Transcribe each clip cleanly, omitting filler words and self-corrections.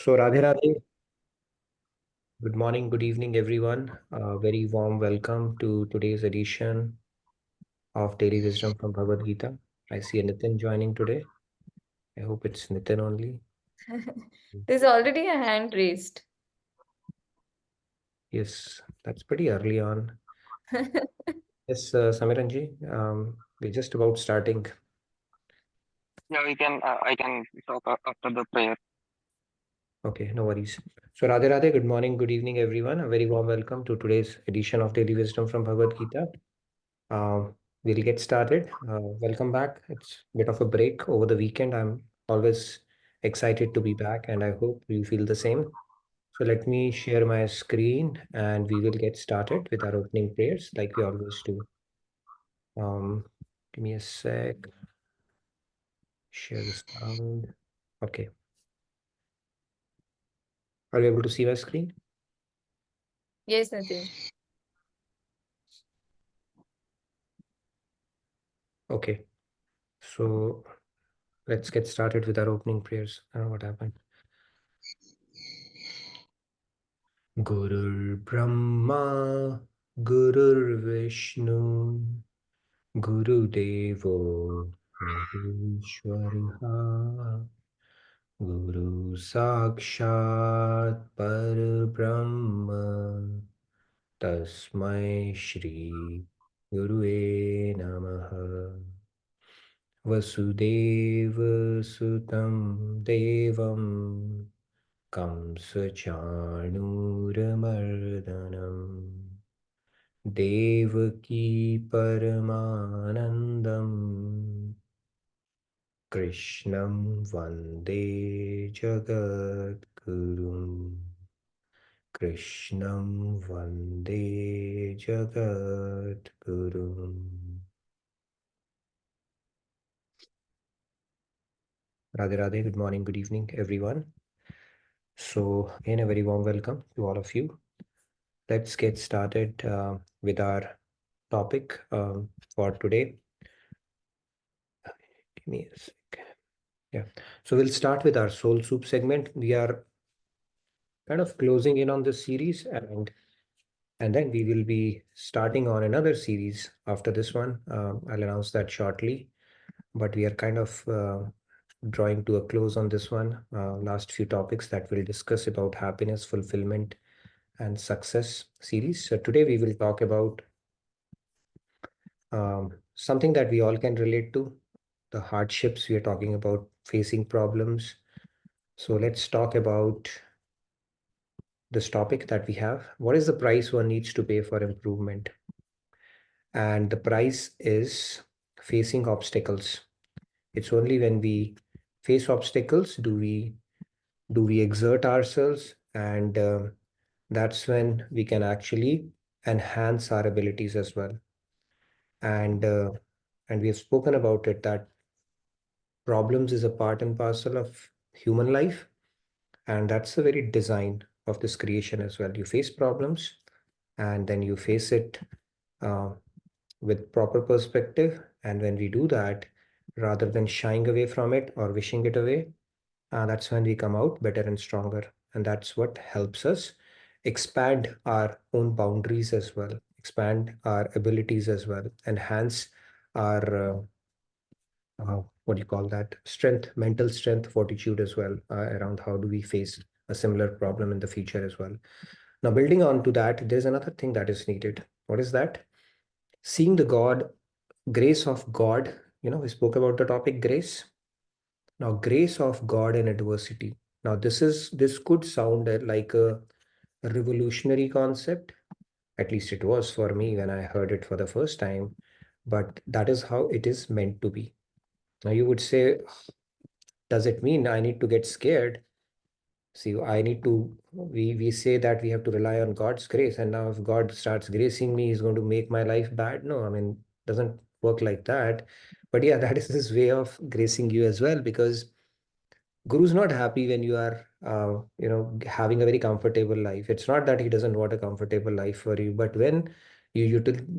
So, Radhe Radhe, good morning, good evening, everyone. Very warm welcome to today's edition of Daily Wisdom from Bhagavad Gita. I see a Nitin joining today. I hope it's Nitin only. There's already a hand raised. Yes, that's pretty early on. Yes, Samiranji, we're just about starting. Yeah, we can. I can talk after the prayer. Okay, no worries. So, Radhe Radhe, good morning, good evening, everyone. A very warm welcome to today's edition of Daily Wisdom from Bhagavad Gita. We'll get started. Welcome back. It's a bit of a break over the weekend. I'm always excited to be back, and I hope you feel the same. So let me share my screen and we will get started with our opening prayers like we always do. Give me a sec. Share the sound. Okay. Are you able to see my screen? Yes, Nitin. Okay. So let's get started with our opening prayers. I don't know what happened. Gurur Brahma, Gurur Vishnu, Gurudevo Maheshwaraha, Guru Sakshat Parabrahma, Tasmai Shri Gurue Namaha. Vasudeva Sutam Devam Kamsachanuramardanam Devaki Paramanandam Krishnam Vande Jagadgurum Krishnam Vande Jagadgurum. Radhe Radhe, good morning, good evening, everyone. So, again, a very warm welcome to all of you. Let's get started with our topic for today. Give me a sec. Yeah. So we'll start with our soul soup segment. We are kind of closing in on this series and then we will be starting on another series after this one. I'll announce that shortly, but we are kind of drawing to a close on this one. Last few topics that we'll discuss about happiness, fulfillment, and success series. So today we will talk about something that we all can relate to, the hardships we are talking about, facing problems. So let's talk about this topic that we have. What is the price one needs to pay for improvement? And the price is facing obstacles. It's only when we face obstacles do we exert ourselves, and that's when we can actually enhance our abilities as well. And we have spoken about it that problems is a part and parcel of human life, and that's the very design of this creation as well. You face problems and then you face it uh, with proper perspective, and when we do that, rather than shying away from it or wishing it away, that's when we come out better and stronger, and that's what helps us expand our own boundaries as well, expand our abilities as well, enhance our what do you call that, strength, mental strength, fortitude as well, around how do we face a similar problem in the future as well. Now, building on to that, there's another thing that is needed. What is that? Seeing the grace of God. We spoke about the topic grace. Now, grace of God in adversity. Now, this could sound like a revolutionary concept. At least it was for me when I heard it for the first time, but that is how it is meant to be. Now, you would say, does it mean I need to get scared? See, we say that we have to rely on God's grace. And now if God starts gracing me, he's going to make my life bad. No, I mean, doesn't work like that. But yeah, that is his way of gracing you as well, because Guru's not happy when you are, having a very comfortable life. It's not that he doesn't want a comfortable life for you, but when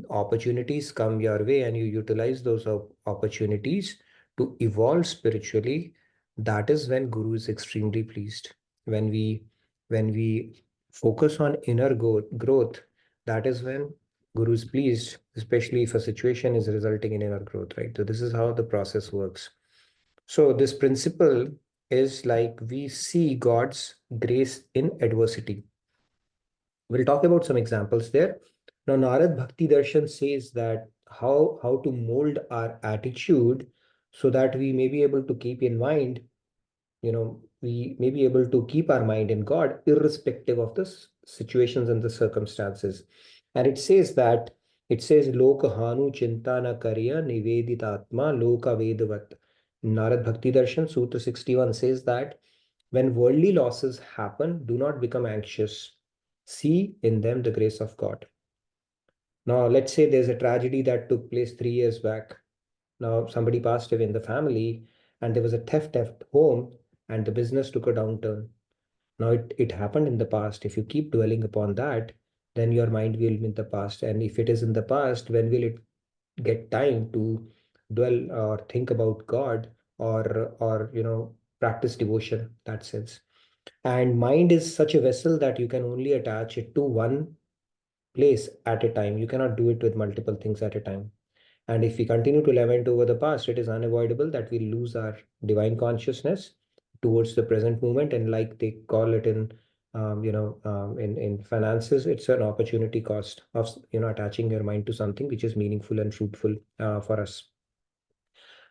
opportunities come your way and you utilize those opportunities to evolve spiritually, that is when Guru is extremely pleased. When we focus on inner growth, that is when Guru is pleased, especially if a situation is resulting in inner growth, right? So this is how the process works. So this principle is like we see God's grace in adversity. We'll talk about some examples there. Now, Narad Bhakti Darshan says that how to mold our attitude so that we may be able to keep in mind, we may be able to keep our mind in God irrespective of the situations and the circumstances. And it says Loka Hanu Chintana Karya Niveditatma Loka Vedavat. Narad Bhakti Darshan Sutra 61 says that when worldly losses happen, do not become anxious. See in them the grace of God. Now, let's say there's a tragedy that took place 3 years back. Now, somebody passed away in the family, and there was a theft at home, and the business took a downturn. Now, it happened in the past. If you keep dwelling upon that, then your mind will be in the past. And if it is in the past, when will it get time to dwell or think about God or practice devotion? That sense. And mind is such a vessel that you can only attach it to one place at a time. You cannot do it with multiple things at a time. And if we continue to lament over the past, it is unavoidable that we lose our divine consciousness towards the present moment. And like they call it in finances, it's an opportunity cost of attaching your mind to something which is meaningful and fruitful for us.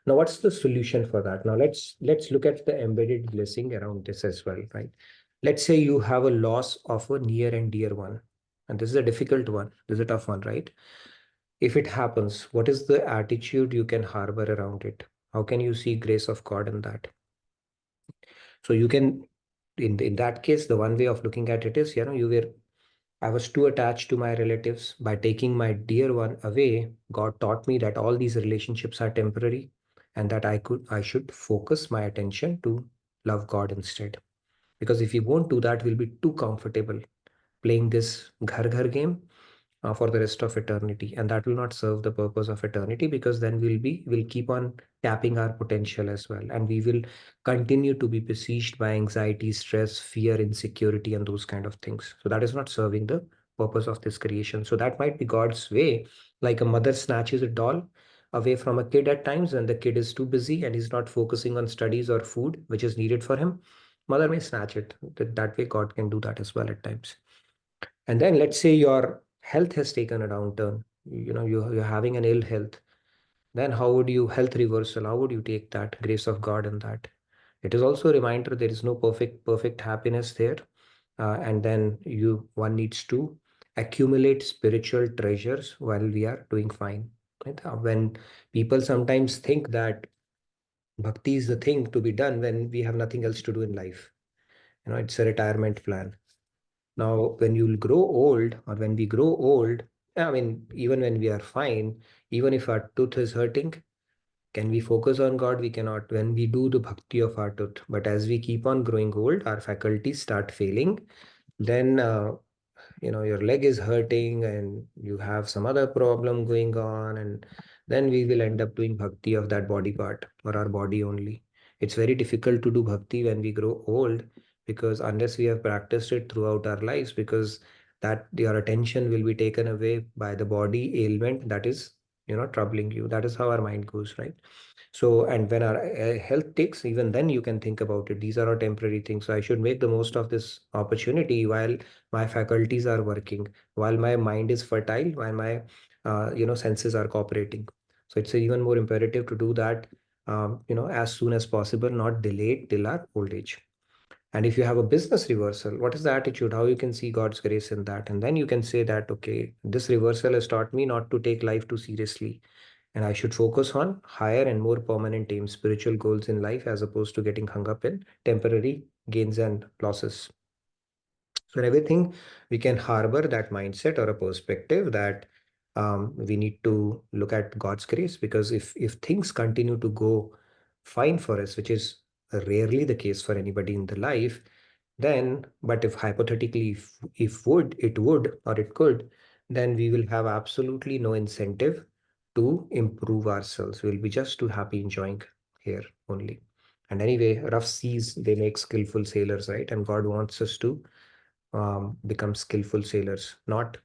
Now, what's the solution for that? Now, let's look at the embedded blessing around this as well, right? Let's say you have a loss of a near and dear one, and this is a difficult one. This is a tough one, right? If it happens, what is the attitude you can harbor around it? How can you see grace of God in that? So you can, in that case, the one way of looking at it is, I was too attached to my relatives. By taking my dear one away, God taught me that all these relationships are temporary and that I should focus my attention to love God instead. Because if we won't do that, we'll be too comfortable playing this ghar ghar game for the rest of eternity, and that will not serve the purpose of eternity, because then we'll keep on tapping our potential as well, and we will continue to be besieged by anxiety, stress, fear, insecurity, and those kind of things. So that is not serving the purpose of this creation. So that might be God's way, like a mother snatches a doll away from a kid at times when the kid is too busy and he's not focusing on studies or food which is needed for him. Mother may snatch it. That way God can do that as well at times. And then let's say your health has taken a downturn. You're having an ill health. Then how would you health reversal? How would you take that grace of God in that? It is also a reminder there is no perfect happiness there. And then one needs to accumulate spiritual treasures while we are doing fine. Right? When people sometimes think that bhakti is the thing to be done when we have nothing else to do in life. It's a retirement plan. Now, when you'll grow old, or when we grow old, I mean, even when we are fine, even if our tooth is hurting, can we focus on God? We cannot when we do the bhakti of our tooth. But as we keep on growing old, our faculties start failing. Then your leg is hurting and you have some other problem going on, and then we will end up doing bhakti of that body part or our body only. It's very difficult to do bhakti when we grow old, because unless we have practiced it throughout our lives, because that your attention will be taken away by the body ailment that is troubling you. That is how our mind goes, right? So, and when our health takes, even then you can think about it. These are all temporary things. So I should make the most of this opportunity while my faculties are working, while my mind is fertile, while my senses are cooperating. So it's even more imperative to do that as soon as possible, not delay it till our old age. And if you have a business reversal, what is the attitude? How you can see God's grace in that? And then you can say that, okay, this reversal has taught me not to take life too seriously, and I should focus on higher and more permanent aims, spiritual goals in life, as opposed to getting hung up in temporary gains and losses. So in everything, we can harbor that mindset or a perspective that we need to look at God's grace, because if things continue to go fine for us, which is rarely the case for anybody in the life, then, but if hypothetically, if it would or it could, then we will have absolutely no incentive to improve ourselves. We'll be just too happy enjoying here only. And anyway, rough seas, they make skillful sailors, right? And God wants us to become skillful sailors, not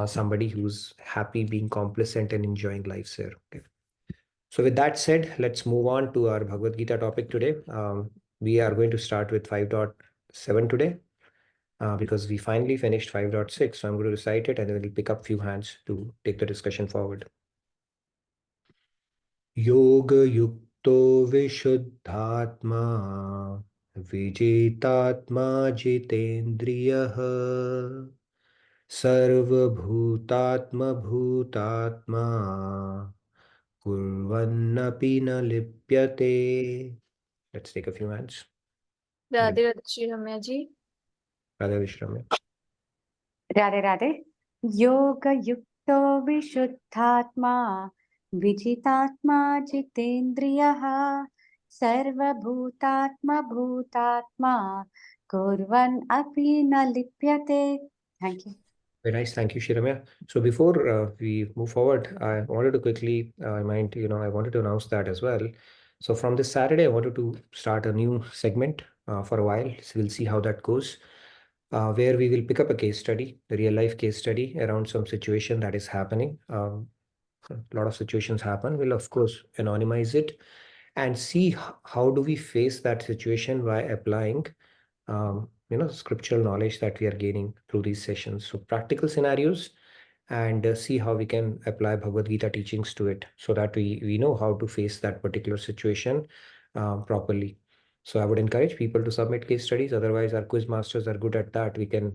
somebody who's happy being complacent and enjoying life here. Okay. So with that said, let's move on to our Bhagavad Gita topic today. We are going to start with 5.7 today because we finally finished 5.6. So I'm going to recite it and then we'll pick up few hands to take the discussion forward. Yoga yukto vishuddhatma vijitatma jitendriyah sarvabhutatma bhutatma kurvannapi na lipyate. Let's take a few hands. Radhe Radhe Shri Ramya ji. Radha Vishramya. Radhe Radhe योग युक्तो विशुद्धात्मा विजितात्मा जितेन्द्रियः सर्वभूतात्मा भूतात्मा कुर्वन् अपि न लिप्यते. Thank you. Very nice. Thank you, Shiramya. So before we move forward, I wanted to quickly I wanted to announce that as well. So from this Saturday, I wanted to start a new segment for a while. So we'll see how that goes, where we will pick up a case study, a real life case study around some situation that is happening. A lot of situations happen. We'll of course anonymize it and see how do we face that situation by applying scriptural knowledge that we are gaining through these sessions. So practical scenarios and see how we can apply Bhagavad Gita teachings to it so that we know how to face that particular situation properly. So I would encourage people to submit case studies. Otherwise, our quiz masters are good at that. We can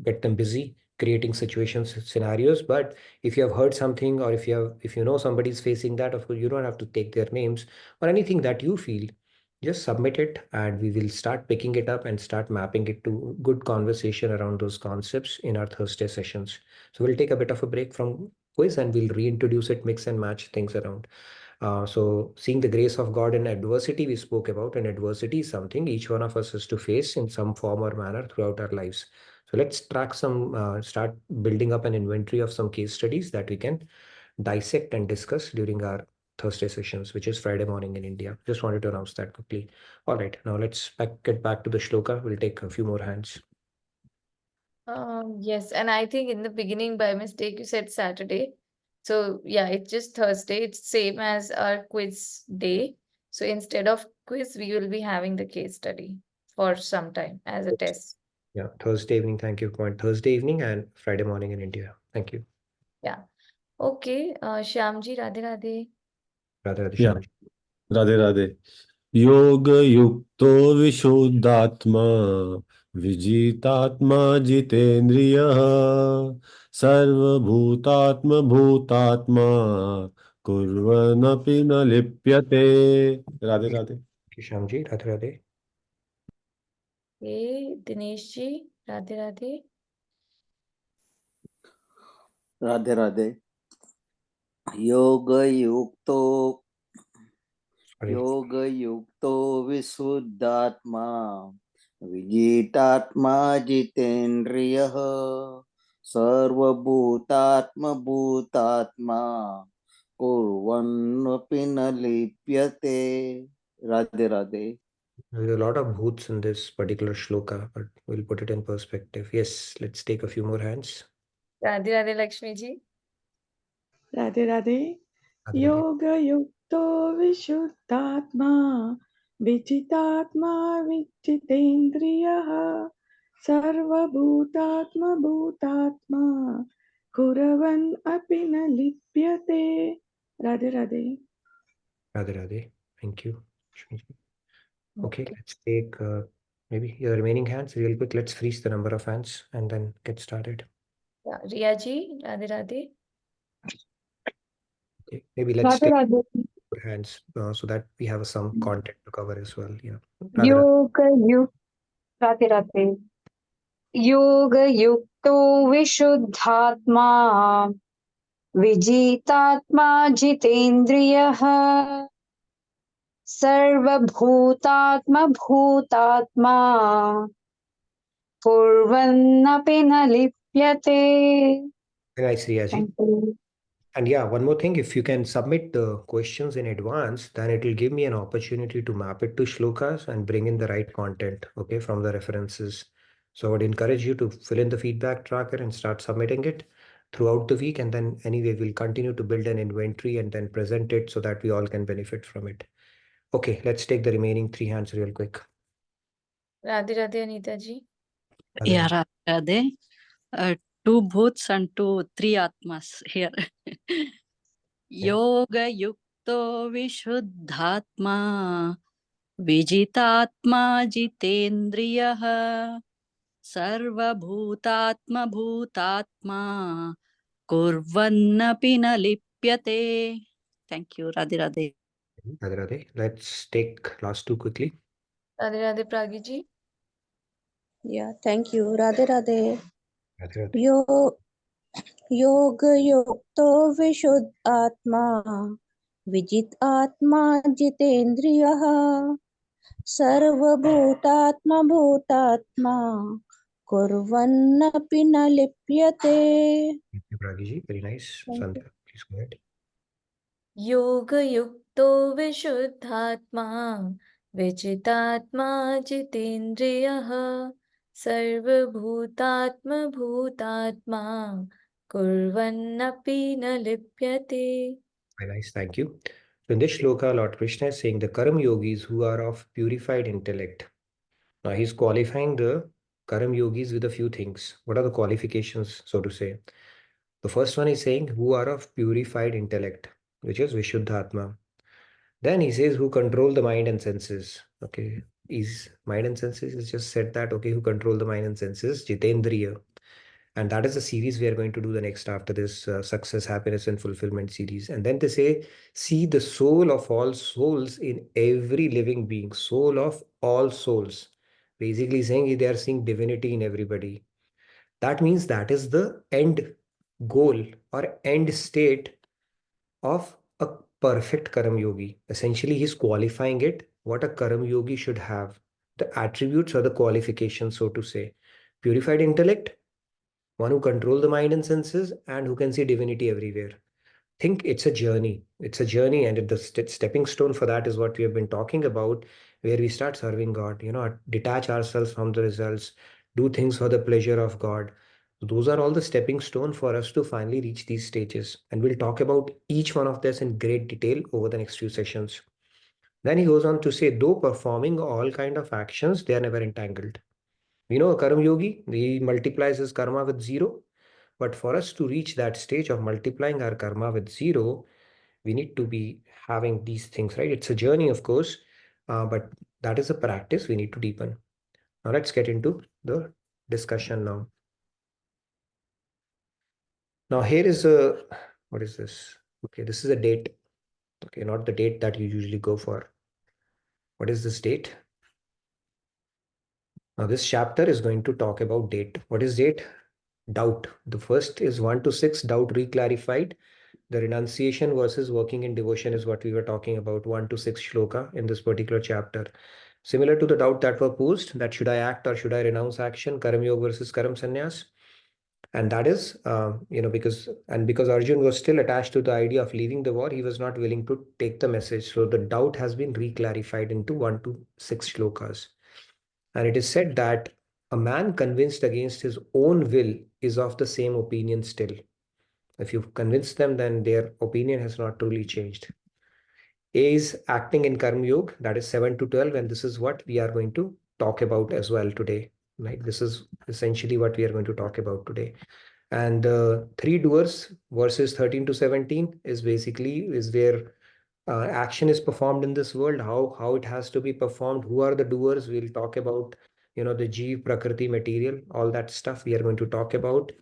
get them busy creating situations, scenarios. But if you have heard something or if you know somebody's facing that, of course, you don't have to take their names or anything that you feel. Just submit it and we will start picking it up and start mapping it to good conversation around those concepts in our Thursday sessions. So we'll take a bit of a break from quiz and we'll reintroduce it, mix and match things around. So seeing the grace of God in adversity, we spoke about, and adversity is something each one of us has to face in some form or manner throughout our lives. So let's start building up an inventory of some case studies that we can dissect and discuss during our Thursday sessions, which is Friday morning in India. Just wanted to announce that quickly. All right, now let's get back to the shloka. We'll take a few more hands. Yes, and I think in the beginning by mistake you said Saturday. So yeah, it's just Thursday. It's same as our quiz day. So instead of quiz, we will be having the case study for some time as a test. Yeah, Thursday evening. Thank you. Point Thursday evening and Friday morning in India. Thank you. Yeah. Okay. Shyamji, Radhe Radhe. Radha Radha Yeah. Shyamji. Radhe Radhe योग युक्तो विशुद्धात्मा विजितात्मा जितेन्द्रियः सर्वभूतात्म भूतात्मा कुर्वन्नपि न लिप्यते. Radhe Radhe. Thank you, Shyamji. Radha Radha. Okay, Dinesh ji, Radhe Radhe. Radhe Radhe योगयुक्तो Sorry. योगयुक्तो विशुद्धात्मा विजितात्मा जितेन्द्रियः सर्वभूतात्म भूतात्मा कुर्वन्नपि न लिप्यते. Radhe Radhe. There's a lot of bhoots in this particular shloka, but we'll put it in perspective. Yes, let's take a few more hands. Radhe Radhe Lakshmi ji. Radhe Radhe Radha Radha. योगयुक्तो विशुद्धात्मा विजितात्मा विजितेन्द्रियः सर्वभूतात्मा भूतात्मा कुर्वन् अपि न लिप्यते. Radhe Radhe. Radha Radha. Thank you. Okay, let's take maybe your remaining hands real quick. Let's freeze the number of hands and then get started. Yeah, Riya ji, Radhe Radhe. Okay, maybe let's take Radhe more hands so that we have some content to cover as well. Yeah. Radha Radha. Radhe Radhe योग युक्तो विशुद्धात्मा विजितात्मा जितेन्द्रियः सर्वभूतात्मा भूतात्मा कुर्वन्नपि न लिप्यते. Very nice, Riya ji. Thank you. And yeah, one more thing, if you can submit the questions in advance, then it will give me an opportunity to map it to shlokas and bring in the right content, okay, from the references. So I would encourage you to fill in the feedback tracker and start submitting it throughout the week. And then anyway, we'll continue to build an inventory and then present it so that we all can benefit from it. Okay, let's take the remaining 3 hands real quick. Radhe Radhe Anita ji. Yeah, Radhe. Two bhuts and three atmas here. Yoga yukto vishuddhatma vijitatma jitendriyah sarvabhutatma bhutatma kurvannapi na lipyate. Thank you, Radhe Radhe. Radhe Radhe. Let's take last 2 quickly. Radhe Radhe Pragi ji. Yeah, thank you. Radhe Radhe. Radhe Radhe. योग युक्तो विशुद्धात्मा विजित आत्मा जितेन्द्रियः सर्वभूतात्मा भूतात्मा कुर्वन्नपि न लिप्यते. Thank you, Pragi ji. Very nice. Thank you. Sandhya, please go ahead. योगयुक्तो विशुद्धात्मा विजितात्मा जितेन्द्रियः सर्वभूतात्मभूतात्मा कुर्वन्नपि न लिप्यते. Very nice, thank you. So in this shloka, Lord Krishna is saying the Karam yogis who are of purified intellect. Now he's qualifying the Karam yogis with a few things. What are the qualifications, so to say? The first one is saying who are of purified intellect, which is Vishuddhatma. Then he says who control the mind and senses. Okay, is mind and senses is just said that, okay, who control the mind and senses, Jitendriya. And that is the series we are going to do the next after this success, happiness, and fulfillment series. And then they say, see the soul of all souls in every living being, soul of all souls. Basically saying they are seeing divinity in everybody. That means that is the end goal or end state of a perfect Karam Yogi. Essentially, he's qualifying it, what a Karam Yogi should have. The attributes or the qualifications, so to say. Purified intellect, one who control the mind and senses and who can see divinity everywhere. Think it's a journey. It's a journey, and the stepping stone for that is what we have been talking about, where we start serving God, detach ourselves from the results, do things for the pleasure of God. Those are all the stepping stone for us to finally reach these stages. And we'll talk about each one of this in great detail over the next few sessions. Then he goes on to say, though performing all kind of actions, they are never entangled. We know a Karam Yogi, he multiplies his karma with 0. But for us to reach that stage of multiplying our karma with 0, we need to be having these things, right? It's a journey, of course, but that is a practice we need to deepen. Now let's get into the discussion now. Now here is what is this? Okay, this is a date. Okay, not the date that you usually go for. What is this date? Now this chapter is going to talk about date. What is date? Doubt. The first is 1 to 6, doubt reclarified. The renunciation versus working in devotion is what we were talking about, 1 to 6 shloka in this particular chapter. Similar to the doubt that were posed, that should I act or should I renounce action, Karam Yoga versus Karam Sannyas. And that is, because Arjun was still attached to the idea of leaving the war, he was not willing to take the message. So the doubt has been reclarified into 1 to 6 shlokas. And it is said that a man convinced against his own will is of the same opinion still. If you've convinced them, then their opinion has not truly changed. A is acting in Karma Yoga, that is 7 to 12, and this is what we are going to talk about as well today. Right? This is essentially what we are going to talk about today. And the 3 doers verses 13 to 17 is where action is performed in this world, how it has to be performed, who are the doers. We'll talk about, the Jeev, Prakriti, material, all that stuff we are going to talk about.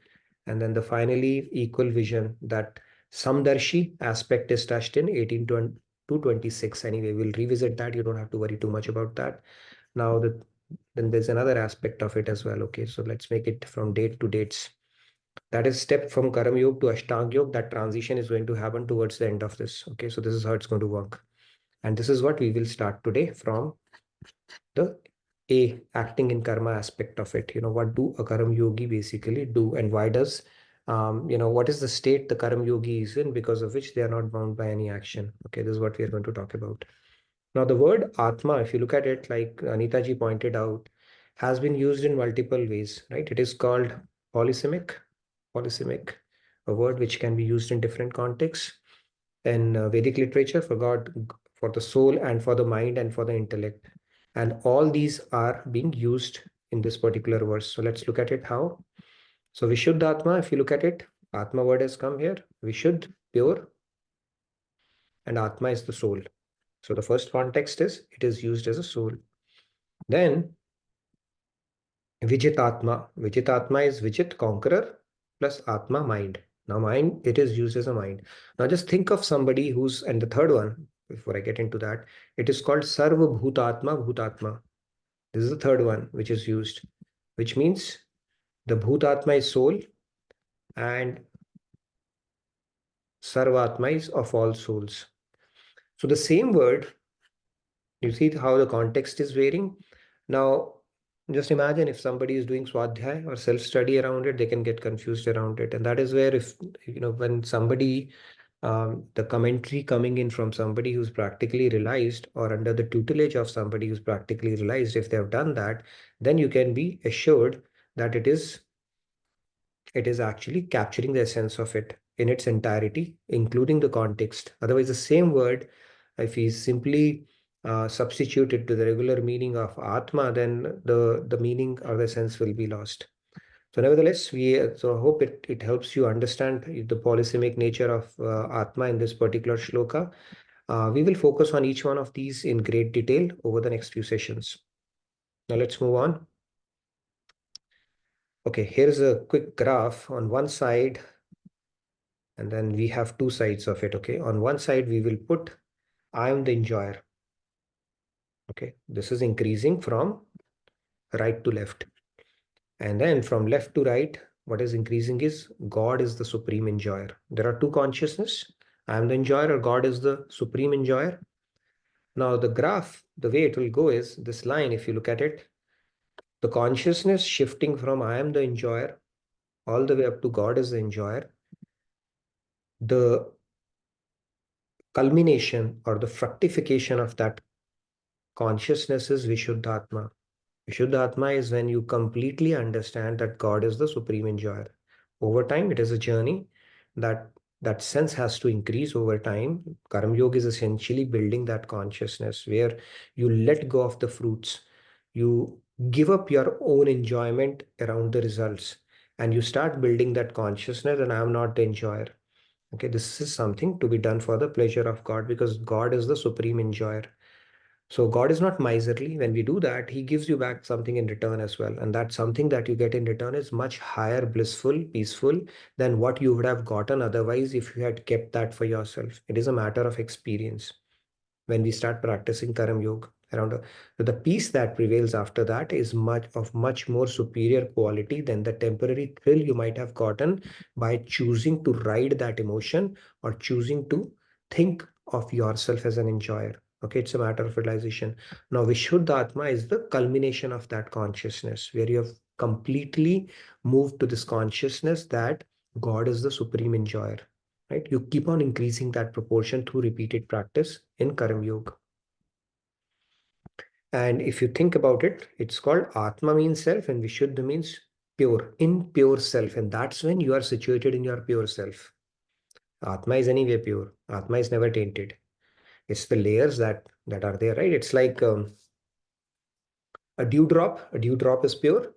And then the finally equal vision, that Samdarshi aspect is touched in 18 to 26. Anyway, we'll revisit that. You don't have to worry too much about that. Now, then there's another aspect of it as well. Okay, so let's make it from date to dates. That is step from Karam Yoga to Ashtanga Yoga. That transition is going to happen towards the end of this. Okay, so this is how it's going to work. And this is what we will start today from the acting in karma aspect of it. What do a Karam Yogi basically do, and why does what is the state the Karam Yogi is in, because of which they are not bound by any action. Okay, this is what we are going to talk about. Now, the word Atma, if you look at it, like Anita ji pointed out, has been used in multiple ways, right? It is called polysemic, a word which can be used in different contexts. In Vedic literature, for God, for the soul, and for the mind, and for the intellect. And all these are being used in this particular verse. So let's look at it how. So Vishuddha Atma, if you look at it, Atma word has come here. Vishuddh, pure, and Atma is the soul. So the first context is it is used as a soul. Then Vijitatma. Vijitatma is Vijit, conqueror, plus Atma, mind. Now mind, it is used as a mind. Now just think of somebody who's, and the third one, before I get into that, it is called Sarva Bhutatma, Bhutatma. This is the third one which is used, which means the Bhutatma is soul and Sarvatma is of all souls. So the same word, you see how the context is varying. Now, just imagine if somebody is doing swadhyay or self-study around it, they can get confused around it. And that is where, if, when somebody, the commentary coming in from somebody who's practically realized, or under the tutelage of somebody who's practically realized, if they have done that, then you can be assured that it is actually capturing the essence of it in its entirety, including the context. Otherwise, the same word, if we simply substitute it to the regular meaning of Atma, then the meaning or the sense will be lost. So nevertheless, so I hope it helps you understand the polysemic nature of Atma in this particular shloka. We will focus on each one of these in great detail over the next few sessions. Now let's move on. Okay, here's a quick graph on one side, and then we have two sides of it. Okay, on one side we will put I am the enjoyer. Okay, this is increasing from right to left, and then from left to right, what is increasing is God is the supreme enjoyer. There are two consciousness. I am the enjoyer, or God is the supreme enjoyer. Now the graph, the way it will go is this line. If you look at it, the consciousness shifting from I am the enjoyer all the way up to God is the enjoyer. The culmination or the fructification of that consciousness is Vishuddhatma. Vishuddhatma is when you completely understand that God is the supreme enjoyer. Over time, it is a journey that sense has to increase over time. Karma Yoga is essentially building that consciousness where you let go of the fruits. You give up your own enjoyment around the results, and you start building that consciousness, and I am not the enjoyer. Okay, this is something to be done for the pleasure of God, because God is the supreme enjoyer. So God is not miserly. When we do that, he gives you back something in return as well. And that something that you get in return is much higher, blissful, peaceful than what you would have gotten otherwise if you had kept that for yourself. It is a matter of experience. When we start practicing Karam Yoga, the peace that prevails after that is much more superior quality than the temporary thrill you might have gotten by choosing to ride that emotion or choosing to think of yourself as an enjoyer. Okay, it's a matter of realization. Now, Vishuddha Atma is the culmination of that consciousness, where you have completely moved to this consciousness that God is the supreme enjoyer. Right? You keep on increasing that proportion through repeated practice in Karam Yoga. And if you think about it, it's called Atma means self, and Vishuddha means pure, in pure self. And that's when you are situated in your pure self. Atma is anyway pure. Atma is never tainted. It's the layers that are there, right? It's like a dewdrop. A dewdrop is pure,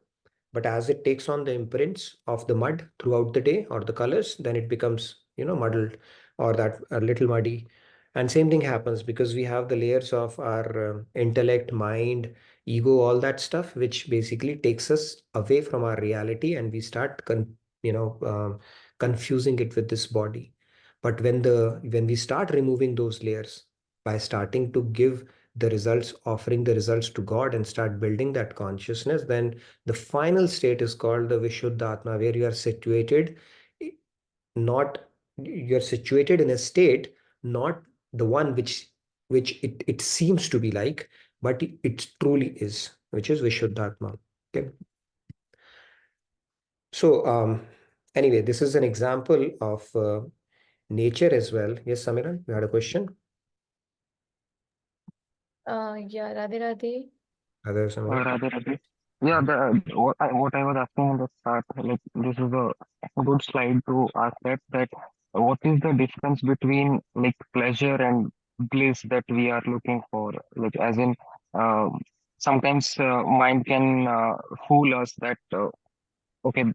but as it takes on the imprints of the mud throughout the day or the colors, then it becomes, muddled, or that a little muddy. And same thing happens because we have the layers of our intellect, mind, ego, all that stuff, which basically takes us away from our reality, and we start confusing it with this body. But when we start removing those layers by starting to give the results, offering the results to God, and start building that consciousness, then the final state is called the Vishuddha Atma, where you are situated, not you're situated in a state, not the one which it seems to be like, but it truly is, which is Vishuddha Atma. Okay. So Anyway, this is an example of nature as well. Yes, Samira, you had a question? Yeah, Radhe Radhe. Other Samira? Radhe Radhe. Yeah, what I was asking in the start, like this is a good slide to ask that what is the difference between like pleasure and bliss that we are looking for? Like as in, sometimes mind can fool us that okay,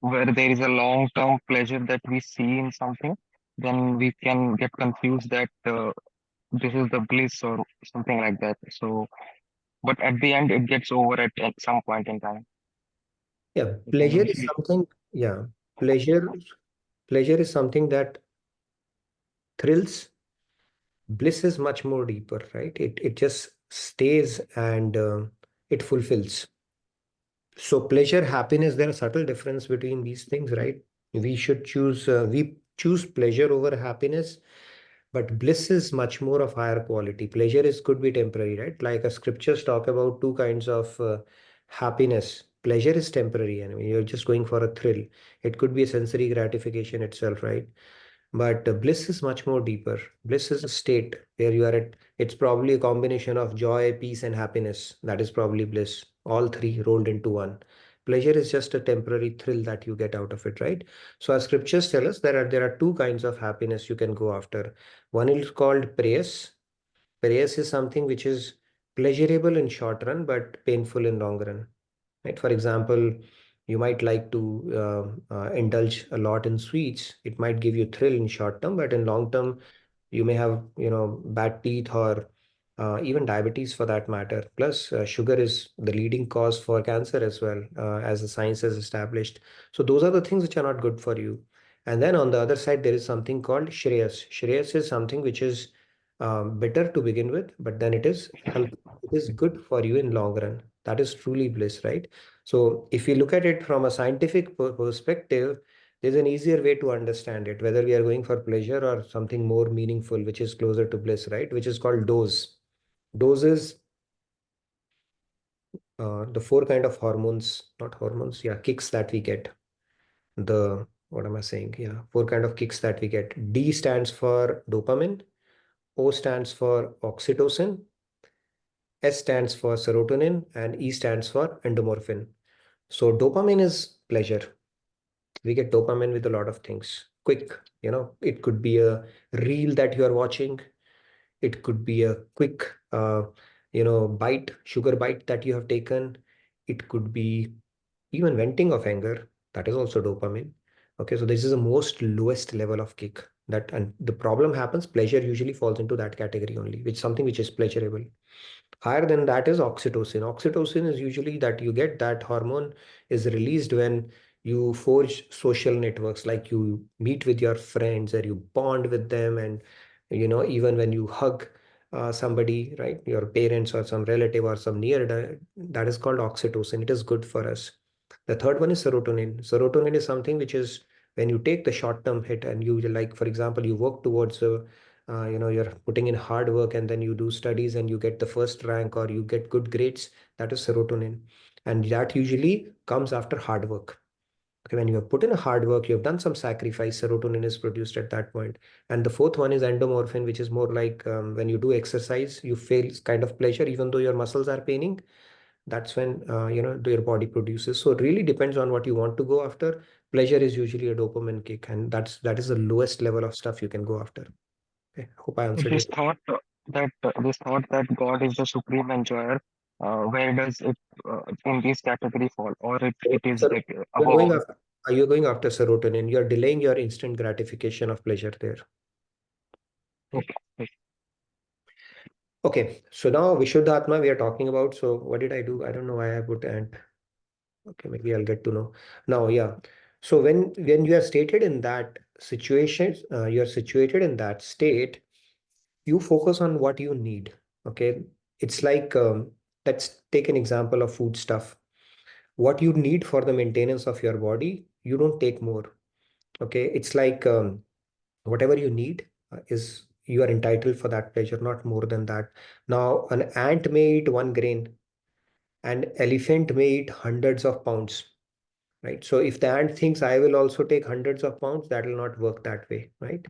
where there is a long-term pleasure that we see in something, then we can get confused that this is the bliss or something like that. So, but at the end, it gets over at some point in time. Yeah, You can pleasure is easily. something, yeah, pleasure is something that thrills. Bliss is much more deeper, right? It just stays and it fulfills. So pleasure, happiness, there are subtle difference between these things, right? We choose pleasure over happiness, but bliss is much more of higher quality. Pleasure is could be temporary, right? Like a scriptures talk about two kinds of happiness. Pleasure is temporary, and I mean, you're just going for a thrill. It could be a sensory gratification itself, right? But bliss is much more deeper. Bliss is a state where you are at, it's probably a combination of joy, peace, and happiness. That is probably bliss. All three rolled into one. Pleasure is just a temporary thrill that you get out of it, right? So our scriptures tell us there are two kinds of happiness you can go after. One is called prayas. Prayas is something which is pleasurable in short run but painful in long run. Right? For example, you might like to indulge a lot in sweets. It might give you thrill in short term, but in long term, you may have, bad teeth or even diabetes for that matter. Plus, sugar is the leading cause for cancer as well, as the science has established. So those are the things which are not good for you. And then on the other side, there is something called Shreyas. Shreyas is something which is bitter to begin with, but then it is healthy. It is good for you in long run. That is truly bliss, right? So if you look at it from a scientific perspective, there's an easier way to understand it, whether we are going for pleasure or something more meaningful, which is closer to bliss, right? Which is called dose. Dose is the four kind of hormones, not hormones, yeah, kicks that we get. What am I saying? Yeah, four kind of kicks that we get. D stands for dopamine, O stands for oxytocin, S stands for serotonin, and E stands for endorphin. So dopamine is pleasure. We get dopamine with a lot of things. Quick, it could be a reel that you are watching. It could be a quick, bite, sugar bite that you have taken. It could be even venting of anger. That is also dopamine. Okay, so this is the most lowest level of kick. And the problem happens, pleasure usually falls into that category only, which something which is pleasurable. Higher than that is oxytocin. Oxytocin is usually that you get that hormone is released when you forge social networks, like you meet with your friends or you bond with them, and even when you hug somebody, right, your parents or some relative or some that is called oxytocin. It is good for us. The third one is serotonin. Serotonin is something which is when you take the short-term hit and you, like, for example, you work towards you're putting in hard work and then you do studies and you get the first rank or you get good grades. That is serotonin, and that usually comes after hard work. Okay, when you have put in a hard work, you have done some sacrifice, serotonin is produced at that point. And the fourth one is endomorphin, which is more like when you do exercise, you feel kind of pleasure even though your muscles are paining. That's when your body produces. So it really depends on what you want to go after. Pleasure is usually a dopamine kick, and that is the lowest level of stuff you can go after. Okay, hope I answered This your. thought this thought that God is the supreme enjoyer, where does it in this category fall, or it is So like you're above going all? after, are you going after serotonin? You're delaying your instant gratification of pleasure there. Okay. Okay. Okay. So now Vishuddhatma we are talking about. So what did I do? I don't know why I put and. Okay, maybe I'll get to know. Now, yeah. So when you are stated in that situation, you are situated in that state, you focus on what you need. Okay. It's like let's take an example of food stuff. What you need for the maintenance of your body, you don't take more. Okay. It's like whatever you need is you are entitled for that pleasure, not more than that. Now, an ant may eat 1 grain, an elephant may eat hundreds of pounds. right? So if the ant thinks I will also take hundreds of pounds, that will not work that way, right?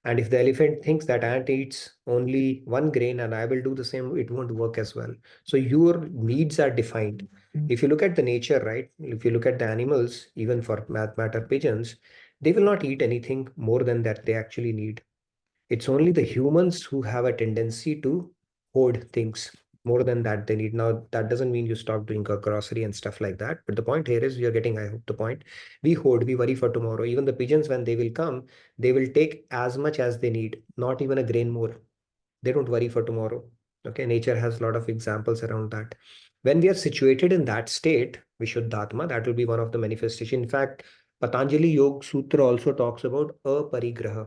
And if the elephant thinks that ant eats only 1 grain and I will do the same, it won't work as well. So your needs are defined. If you look at the nature, right? If you look at the animals, even for matter pigeons, they will not eat anything more than that they actually need. It's only the humans who have a tendency to hoard things more than that they need. Now, that doesn't mean you stop doing a grocery and stuff like that. But the point here is you're getting, I hope, the point. We hoard, we worry for tomorrow. Even the pigeons, when they will come, they will take as much as they need, not even a grain more. They don't worry for tomorrow. Okay, nature has a lot of examples around that. When we are situated in that state, Vishuddhatma, that will be one of the manifestation. In fact, Patanjali Yoga Sutra also talks about aparigraha.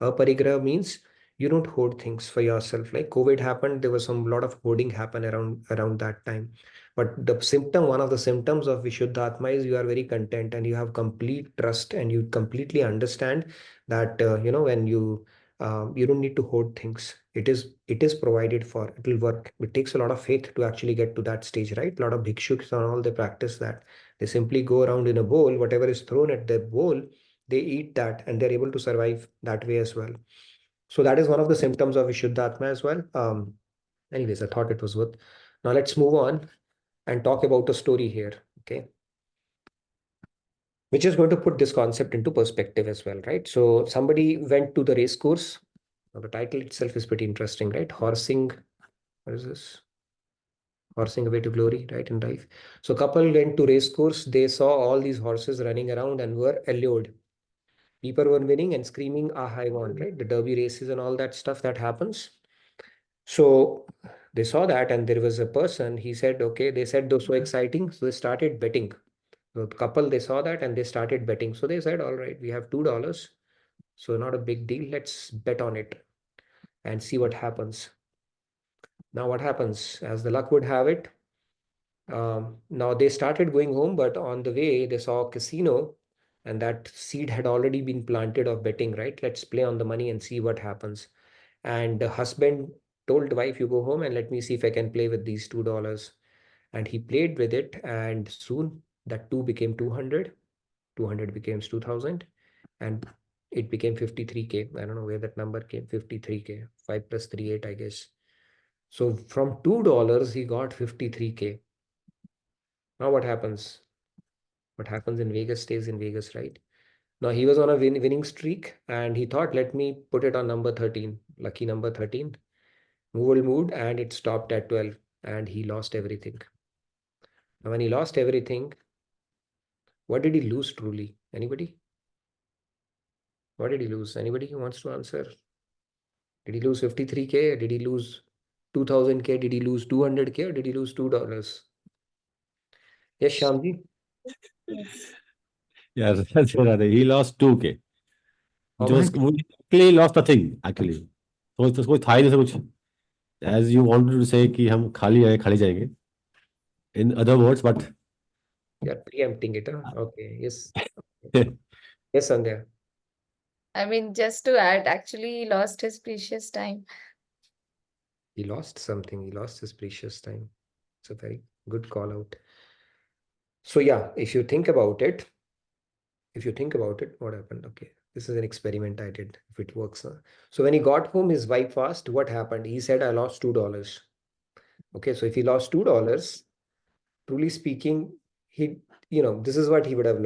Aparigraha means you don't hoard things for yourself. Like COVID happened, there was some lot of hoarding happen around that time. But the symptom, one of the symptoms of Vishuddhatma is you are very content and you have complete trust and you completely understand that when you don't need to hoard things. It is provided for. It will work. It takes a lot of faith to actually get to that stage, right? A lot of bhikshuks and all, they practice that. They simply go around in a bowl, whatever is thrown at their bowl, they eat that and they're able to survive that way as well. So that is one of the symptoms of Vishuddhatma as well. Anyways, I thought it was worth. Now let's move on and talk about a story here. Okay. Which is going to put this concept into perspective as well, right? So somebody went to the race course. Now, the title itself is pretty interesting, right? Horsing, what is this? Horsing away to glory, right, in life. So couple went to race course. They saw all these horses running around and were allured. People were winning and screaming, ah, I won, right? The derby races and all that stuff that happens. So they saw that and there was a person, he said, okay, they said those were exciting. So they started betting. So the couple, they saw that and they started betting. So they said, all right, we have $2. So not a big deal. Let's bet on it and see what happens. Now what happens? As the luck would have it, now they started going home, but on the way they saw a casino and that seed had already been planted of betting, right? Let's play on the money and see what happens. And the husband told the wife, you go home and let me see if I can play with these $2. And he played with it and soon that 2 became 200, 200 becomes 2000 and it became 53K. I don't know where that number came, 53K, 5 plus 3, 8, I guess. So from $2, he got 53K. Now what happens? What happens in Vegas stays in Vegas, right? Now he was on a winning streak and he thought, let me put it on number 13, lucky number 13. Moved, moved, and it stopped at 12 and he lost everything. Now when he lost everything, what did he lose truly? Anybody? What did he lose? Anybody who wants to answer? Did he lose 53K? Did he lose 2000K? Did he lose 200K? Or did he lose $2? Yes, Shyamji? Yes. Yeah, that's right. He lost 2K. How Just much? he lost nothing actually. तो कोई था ही नहीं कुछ. As you wanted to say कि हम खाली जाएंगे. In other words, but You're preempting it, huh? Okay, yes. Yes, Sandhya. I mean, just to add, actually, he lost his precious time. He lost something. He lost his precious time. It's a very good call out. So yeah, if you think about it, what happened? Okay, this is an experiment I did. If it works, huh? So when he got home, his wife asked, what happened? He said, I lost $2. Okay, so if he lost $2, truly speaking, this is what he would have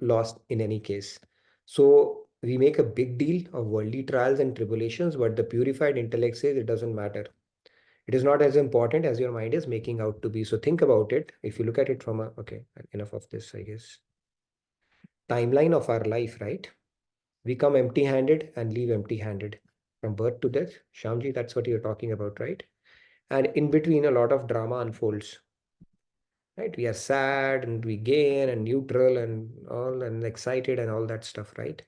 lost in any case. So we make a big deal of worldly trials and tribulations, but the purified intellect says it doesn't matter. It is not as important as your mind is making out to be. So think about it. If you look at it from okay, enough of this, I guess. Timeline of our life, right? We come empty-handed and leave empty-handed from birth to death. Shamji, that's what you're talking about, right? And in between, a lot of drama unfolds. Right? We are sad and we gain and neutral and all and excited and all that stuff, right?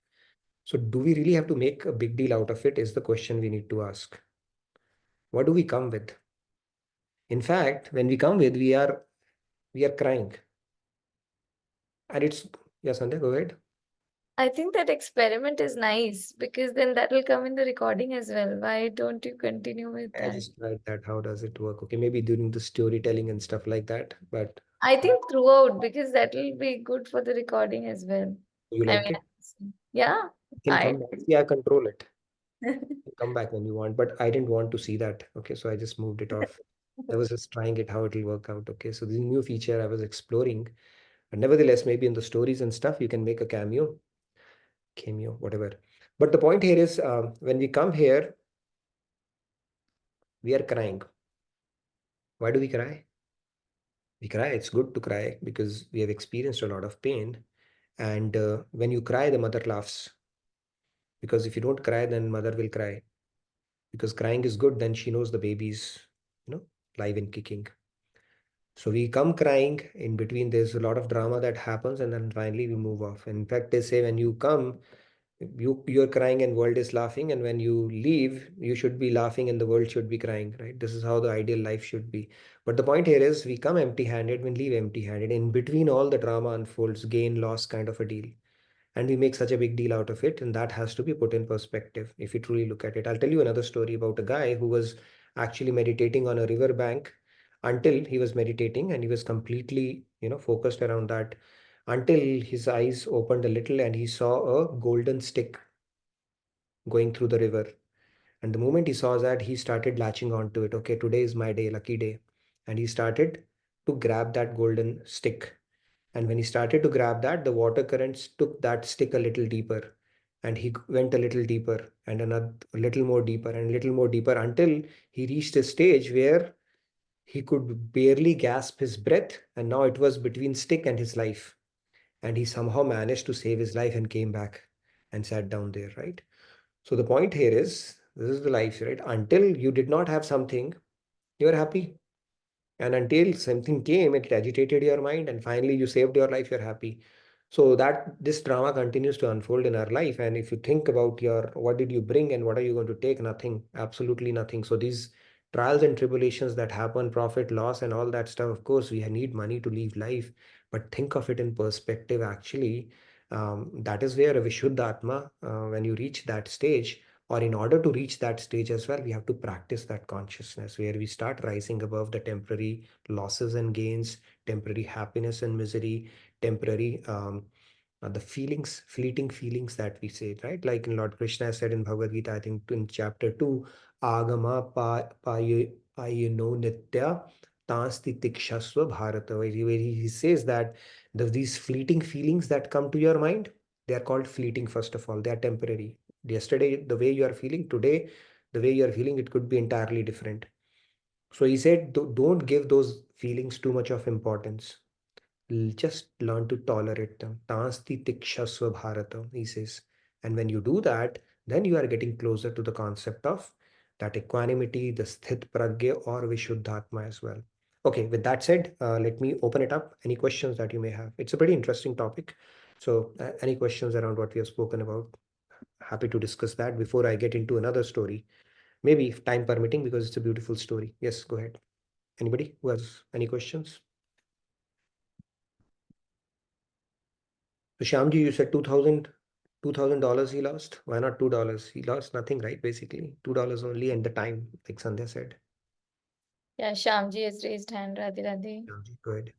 So do we really have to make a big deal out of it is the question we need to ask. What do we come with? In fact, when we come with, we are crying. And it's, yes, Sandhya, go ahead. I think that experiment is nice because then that will come in the recording as well. Why don't you continue with I that? just tried that. How does it work? Okay, maybe during the storytelling and stuff like that, but I think throughout, because that will be good for the recording as well. You I like mean, it? yeah, You can I. come back. See, I control it. You come back when you want, but I didn't want to see that. Okay, so I just moved it off. I was just trying it how it will work out. Okay, so this new feature I was exploring. But nevertheless, maybe in the stories and stuff, you can make a cameo, whatever. But the point here is, when we come here, we are crying. Why do we cry? We cry. It's good to cry because we have experienced a lot of pain. And when you cry, the mother laughs. Because if you don't cry, then mother will cry. Because crying is good, then she knows the baby's, you know, live and kicking. So we come crying in between. There's a lot of drama that happens, and then finally we move off. In fact, they say when you come, you're crying and world is laughing, and when you leave, you should be laughing and the world should be crying, right? This is how the ideal life should be. But the point here is we come empty-handed, we leave empty-handed. In between all the drama unfolds, gain, loss kind of a deal. And we make such a big deal out of it, and that has to be put in perspective if you truly look at it. I'll tell you another story about a guy who was actually meditating on a river bank. Until he was meditating and he was completely, focused around that, until his eyes opened a little and he saw a golden stick going through the river. And the moment he saw that, he started latching on to it. Okay, today is my day, lucky day. And he started to grab that golden stick. And when he started to grab that, the water currents took that stick a little deeper. And he went a little deeper and another a little more deeper and a little more deeper until he reached a stage where he could barely gasp his breath. And now it was between stick and his life. And he somehow managed to save his life and came back and sat down there, right? So the point here is this is the life, right? Until you did not have something, you were happy. And until something came, it agitated your mind, and finally you saved your life, you're happy. So that this drama continues to unfold in our life. And if you think about your what did you bring and what are you going to take? Nothing, absolutely nothing. So these trials and tribulations that happen, profit, loss, and all that stuff, of course, we need money to live life. But think of it in perspective, actually. That is where a Vishuddha when you reach that stage, or in order to reach that stage as well, we have to practice that consciousness where we start rising above the temporary losses and gains, temporary happiness and misery, temporary the feelings, fleeting feelings that we say, right? Like in Lord Krishna said in Bhagavad Gita, I think in chapter 2, Agama payano nitya tansti tikshasva bharata, where he says that these fleeting feelings that come to your mind, they are called fleeting. First of all, they are temporary. Yesterday the way you are feeling, today the way you are feeling, it could be entirely different. So he said, Don't give those feelings too much of importance. Just learn to tolerate them. Tansti tikshasva bharata, he says. And when you do that, then you are getting closer to the concept of that equanimity, the sthit pragya or vishuddhatma as well. Okay, with that said, let me open it up. Any questions that you may have? It's a pretty interesting topic. So any questions around what we have spoken about? Happy to discuss that before I get into another story. Maybe if time permitting, because it's a beautiful story. Yes, go ahead. Anybody who has any questions? So Shyamji, you said $2,000 he lost. Why not $2? He lost nothing, right? Basically, $2 only and the time, like Sandhya said. Yeah, Shyamji has raised hand. Radhe Radhe. Shyamji, go ahead.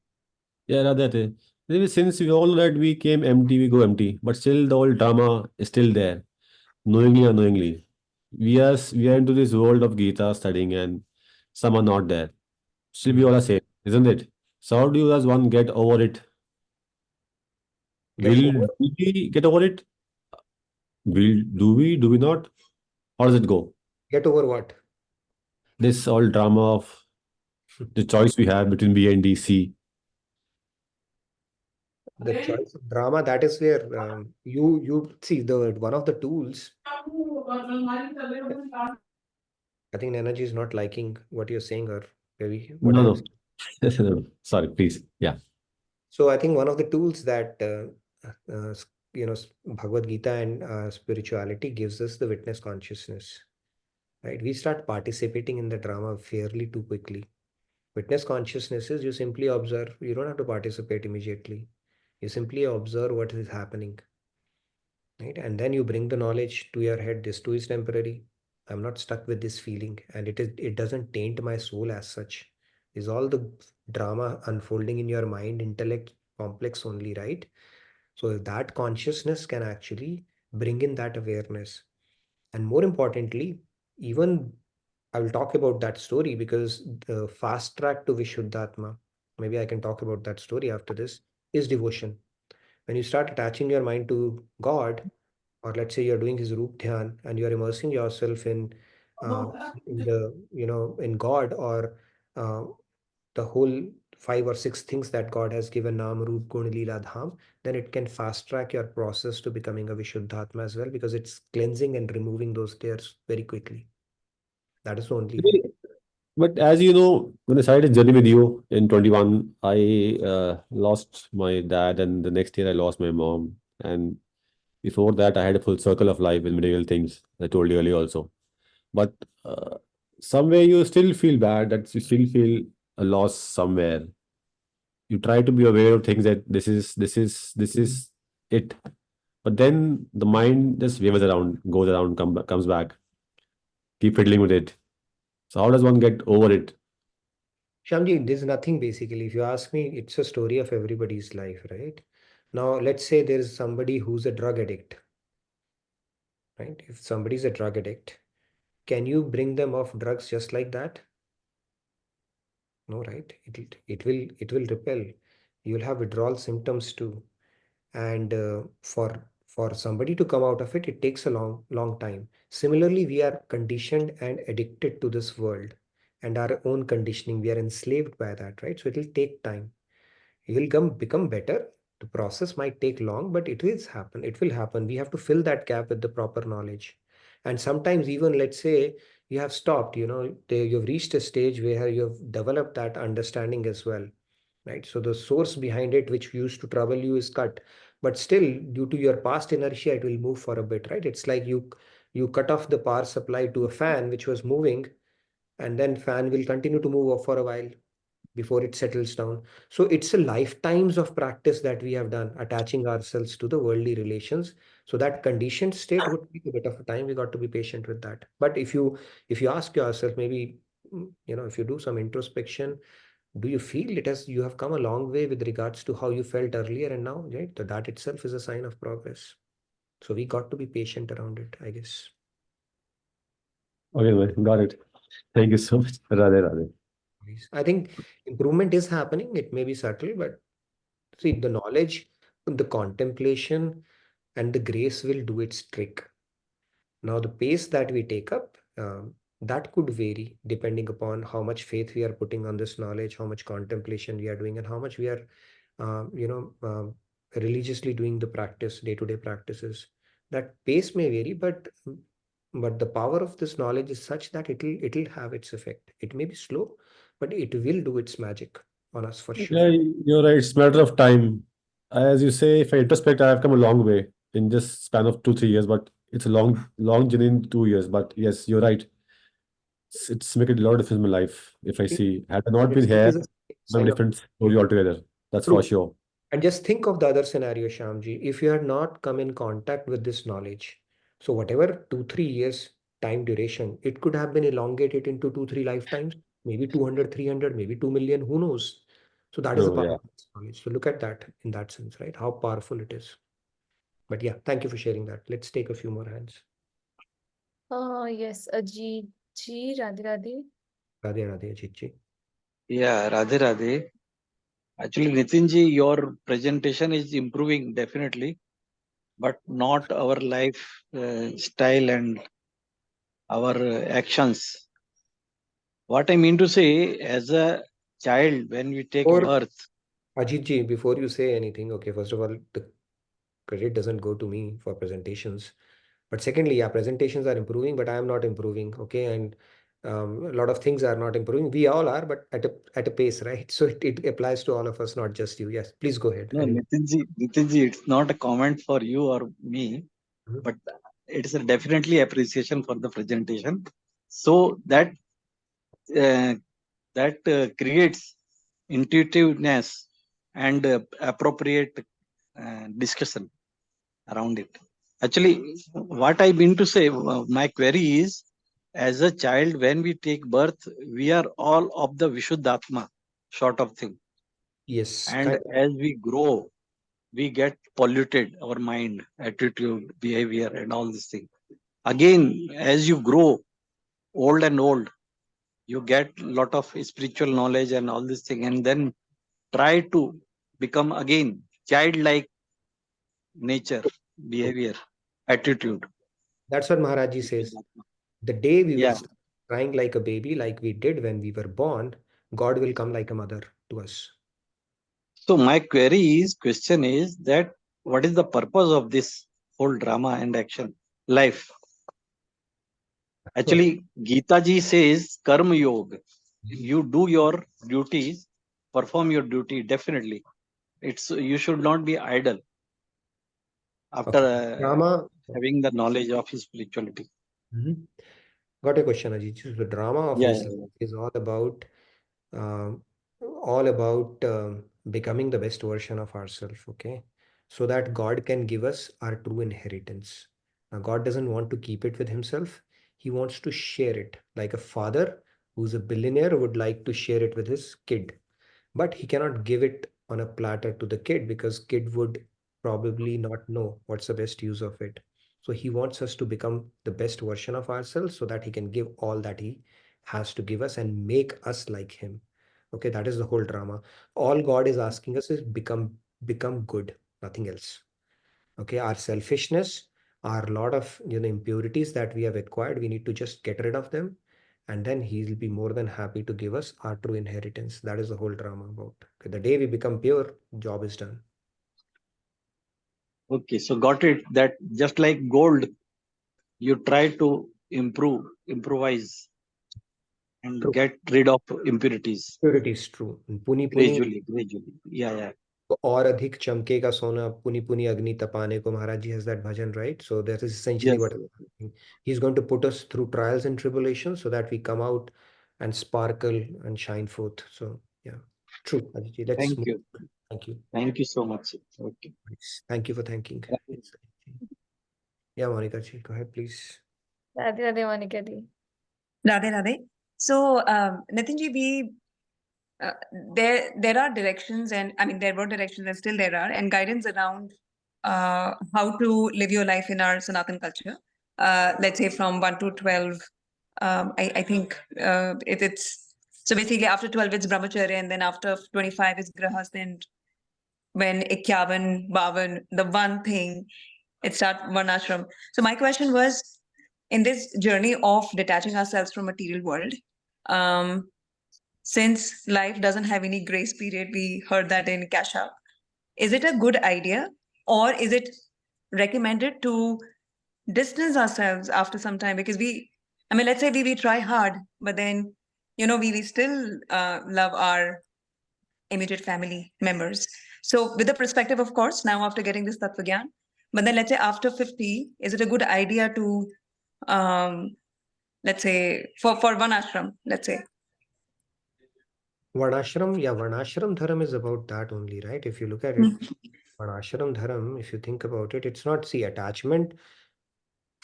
Yeah, Radha. Maybe since we all know that we came empty, we go empty, but still the old drama is still there, knowingly or unknowingly. We are into this world of Gita studying, and some are not there. Still, we all are same, isn't it? So how do you as one get over it? Get Will over, we get over it? Will do we? Do we not? How does it go? get over what? This all drama of the choice we have between B and D, C. The choice of drama, that is where you see the one of the tools. I think energy is not liking what you're saying, or maybe what I No, understand. no. Sorry, please. Yeah. So I think one of the tools that Bhagavad Gita and spirituality gives us the witness consciousness. Right? We start participating in the drama fairly too quickly. Witness consciousness is you simply observe. You don't have to participate immediately. You simply observe what is happening. Right? And then you bring the knowledge to your head. This too is temporary. I'm not stuck with this feeling, and it doesn't taint my soul as such. Is all the drama unfolding in your mind, intellect complex only, right? So that consciousness can actually bring in that awareness. And more importantly, even I will talk about that story because the fast track to Vishuddhatma, maybe I can talk about that story after this, is devotion. When you start attaching your mind to God, or let's say you're doing his Roop Dhyan and you're immersing yourself uh, in the, in God, or uh, the whole 5 or 6 things that God has given, Nam, Roop, Gun, Leela, Dham, then it can fast track your process to becoming a Vishuddhatma as well, because it's cleansing and removing those layers very quickly. That is the only way. But as you know, when I started a journey with you in 21, I lost my dad, and the next year I lost my mom. And before that, I had a full circle of life with material things. I told you earlier also. But somewhere you still feel bad, that you still feel a loss somewhere. You try to be aware of things that this is it. But then the mind just wavers around, goes around, comes back, keep fiddling with it. So how does one get over it? Shamji, there's nothing basically. If you ask me, it's a story of everybody's life, right? Now, let's say there's somebody who's a drug addict, right? If somebody's a drug addict, can you bring them off drugs just like that? No, right? It will repel. You'll have withdrawal symptoms too. And for somebody to come out of it, it takes a long time. Similarly, we are conditioned and addicted to this world and our own conditioning. We are enslaved by that, right? So it will take time. You will become better. The process might take long, but it will happen. It will happen. We have to fill that gap with the proper knowledge. And sometimes even, let's say, you have stopped, you've reached a stage where you have developed that understanding as well, right? So the source behind it, which used to trouble you, is cut, but still, due to your past inertia, it will move for a bit, right? It's like you cut off the power supply to a fan which was moving, and then fan will continue to move for a while before it settles down. So it's a lifetimes of practice that we have done, attaching ourselves to the worldly relations. So that conditioned state would take a bit of a time. We got to be patient with that. But if you ask yourself, maybe, if you do some introspection, do you feel it as you have come a long way with regards to how you felt earlier and now, right? That itself is a sign of progress. So we got to be patient around it, I guess. Okay, man, got it. Thank you so much. Radhe Radhe. I think improvement is happening. It may be subtle, but see, the knowledge, the contemplation, and the grace will do its trick. Now, the pace that we take up, that could vary depending upon how much faith we are putting on this knowledge, how much contemplation we are doing, and how much we are, religiously doing the practice, day-to-day practices. That pace may vary, but the power of this knowledge is such that it'll have its effect. It may be slow, but it will do its magic on us for sure. Yeah, you're right. It's a matter of time. As you say, if I introspect, I have come a long way in just span of 2, 3 years, but it's a long journey in 2 years. But yes, you're right. It's making a lot of difference in my life. If I see, had I not been Itself here, is a I'm a sign of different story altogether. That's for true. sure. And just think of the other scenario, Shyamji. If you had not come in contact with this knowledge, so whatever 2, 3 years time duration, it could have been elongated into 2, 3 lifetimes, maybe 200, 300, maybe 2 million, who knows? So that is the No, power yeah. of this knowledge. So look at that in that sense, right? How powerful it is. But yeah, thank you for sharing that. Let's take a few more hands. Yes, Ajit ji, Radhe Radhe. Radhe Radhe, Ajit ji. Yeah, Radhe Radhe. Actually, Nitinji, your presentation is improving definitely, but not our life style and our actions. What I mean to say, as a child, when we take Or birth, Ajit ji, before you say anything, okay, first of all, the credit doesn't go to me for presentations. But secondly, yeah, presentations are improving, but I am not improving. Okay. And a lot of things are not improving. We all are, but at a pace, right? So it applies to all of us, not just you. Yes, please go ahead. no, Anyway. Nitinji, it's not a comment for you or me, Mhm. but it's a definitely appreciation for the presentation. So that uh, creates intuitiveness and appropriate discussion around it. Actually, what I mean to say, my query is, as a child, when we take birth, we are all of the Vishuddhatma sort of thing. Yes, And as we grow, we get polluted, our mind, attitude, behavior, and all these things. Again, as you grow old and old, you get a lot of spiritual knowledge and all these things, and then try to become again childlike nature, behavior, attitude. that's what Maharaji says. The day we will Yeah. start crying like a baby, like we did when we were born, God will come like a mother to us. So my question is that what is the purpose of this whole drama and action life? Actually, Gita ji says karma yoga. You do your duties, perform your duty definitely. You should not be idle after Drama. having the knowledge of his spirituality. Got a question, Ajit. So the drama of Yeah, his life is um, all about becoming the best version of ourselves, okay? So that God can give us our true inheritance. Now, God doesn't want to keep it with himself. He wants to share it, like a father who's a billionaire would like to share it with his kid. But he cannot give it on a platter to the kid because kid would probably not know what's the best use of it. So he wants us to become the best version of ourselves so that he can give all that he has to give us and make us like him. Okay, that is the whole drama. All God is asking us is become good, nothing else. Okay, our selfishness, our lot of impurities that we have acquired, we need to just get rid of them, and then he will be more than happy to give us our true inheritance. That is the whole drama about. Okay, the day we become pure, job is done. okay, so got it. That just like gold, you try to improvise, and True. get rid of impurities Purity is true. पुनी gradually. Yeah. और अधिक चमकेगा सोना पुनी पुनी अग्नि तपाने को. Maharaj ji has that bhajan, right? So that is essentially Yes. what he's going to put us through trials and tribulations so that we come out and sparkle and shine forth. So yeah, true, Ajit ji. Let's Thank move. you. Thank you. Thank you so much. Okay. Thank you for thanking. Yeah, Monica ji, go ahead, please. Radhe Radhe Monica ji. Radhe Radhe. So, Nitinji, there are directions, and I mean there were directions and still there are, and guidance around how to live your life in our Sanatan culture. Let's say from 1 to 12. I think it's so basically after 12 it's brahmacharya, and then after 25 is grahast, and when 51, 52, the one thing, it starts varnashram. So my question was, in this journey of detaching ourselves from material world, since life doesn't have any grace period, we heard that in Kasha, is it a good idea, or is it recommended to distance ourselves after some time? Because let's say we try hard, but then, we still love our immediate family members. So with the perspective, of course, now after getting this Tattva Gyan, but then let's say after 50, is it a good idea to, let's say, for one ashram, let's say? Varnashram, yeah, Varnashram Dharam is about that only, right? If you look at it, Varnashram Dharam, if you think about it, it's not, see, attachment.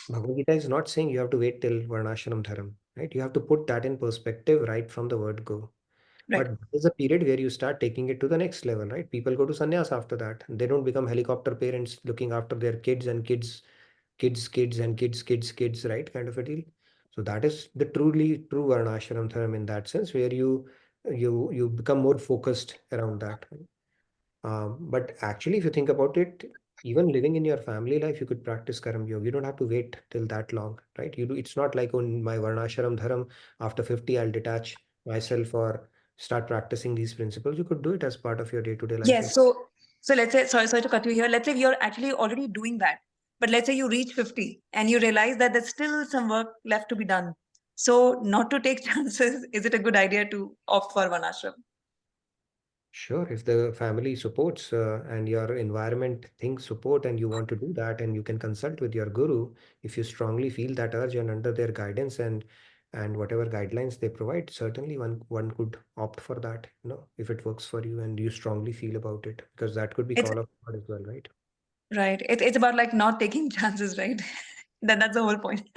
Bhagavad Gita is not saying you have to wait till Varnashram Dharam, right? You have to put that in perspective right from the word go. Right. But there's a period where you start taking it to the next level, right? People go to sannyas after that. They don't become helicopter parents looking after their kids and kids and kids, right? Kind of a deal. So that is the truly true Varnashram Dharam in that sense, where you become more focused around that. Right? But actually, if you think about it, even living in your family life, you could practice Karam Yoga. You don't have to wait till that long, right? It's not like on my Varnashram Dharam, after 50, I'll detach myself or start practicing these principles. You could do it as part of your day-to-day life. Yes. So let's say, sorry to cut you here. Let's say you're actually already doing that. But let's say you reach 50 and you realize that there's still some work left to be done. So not to take chances, is it a good idea to opt for one ashram? Sure, if the family supports and your environment thinks support and you want to do that, and you can consult with your guru if you strongly feel that urge and under their guidance and whatever guidelines they provide, certainly one could opt for that, if it works for you and you strongly feel about it, because that could be call of God as well, right? Right. It's about like not taking chances, right? That's the whole point.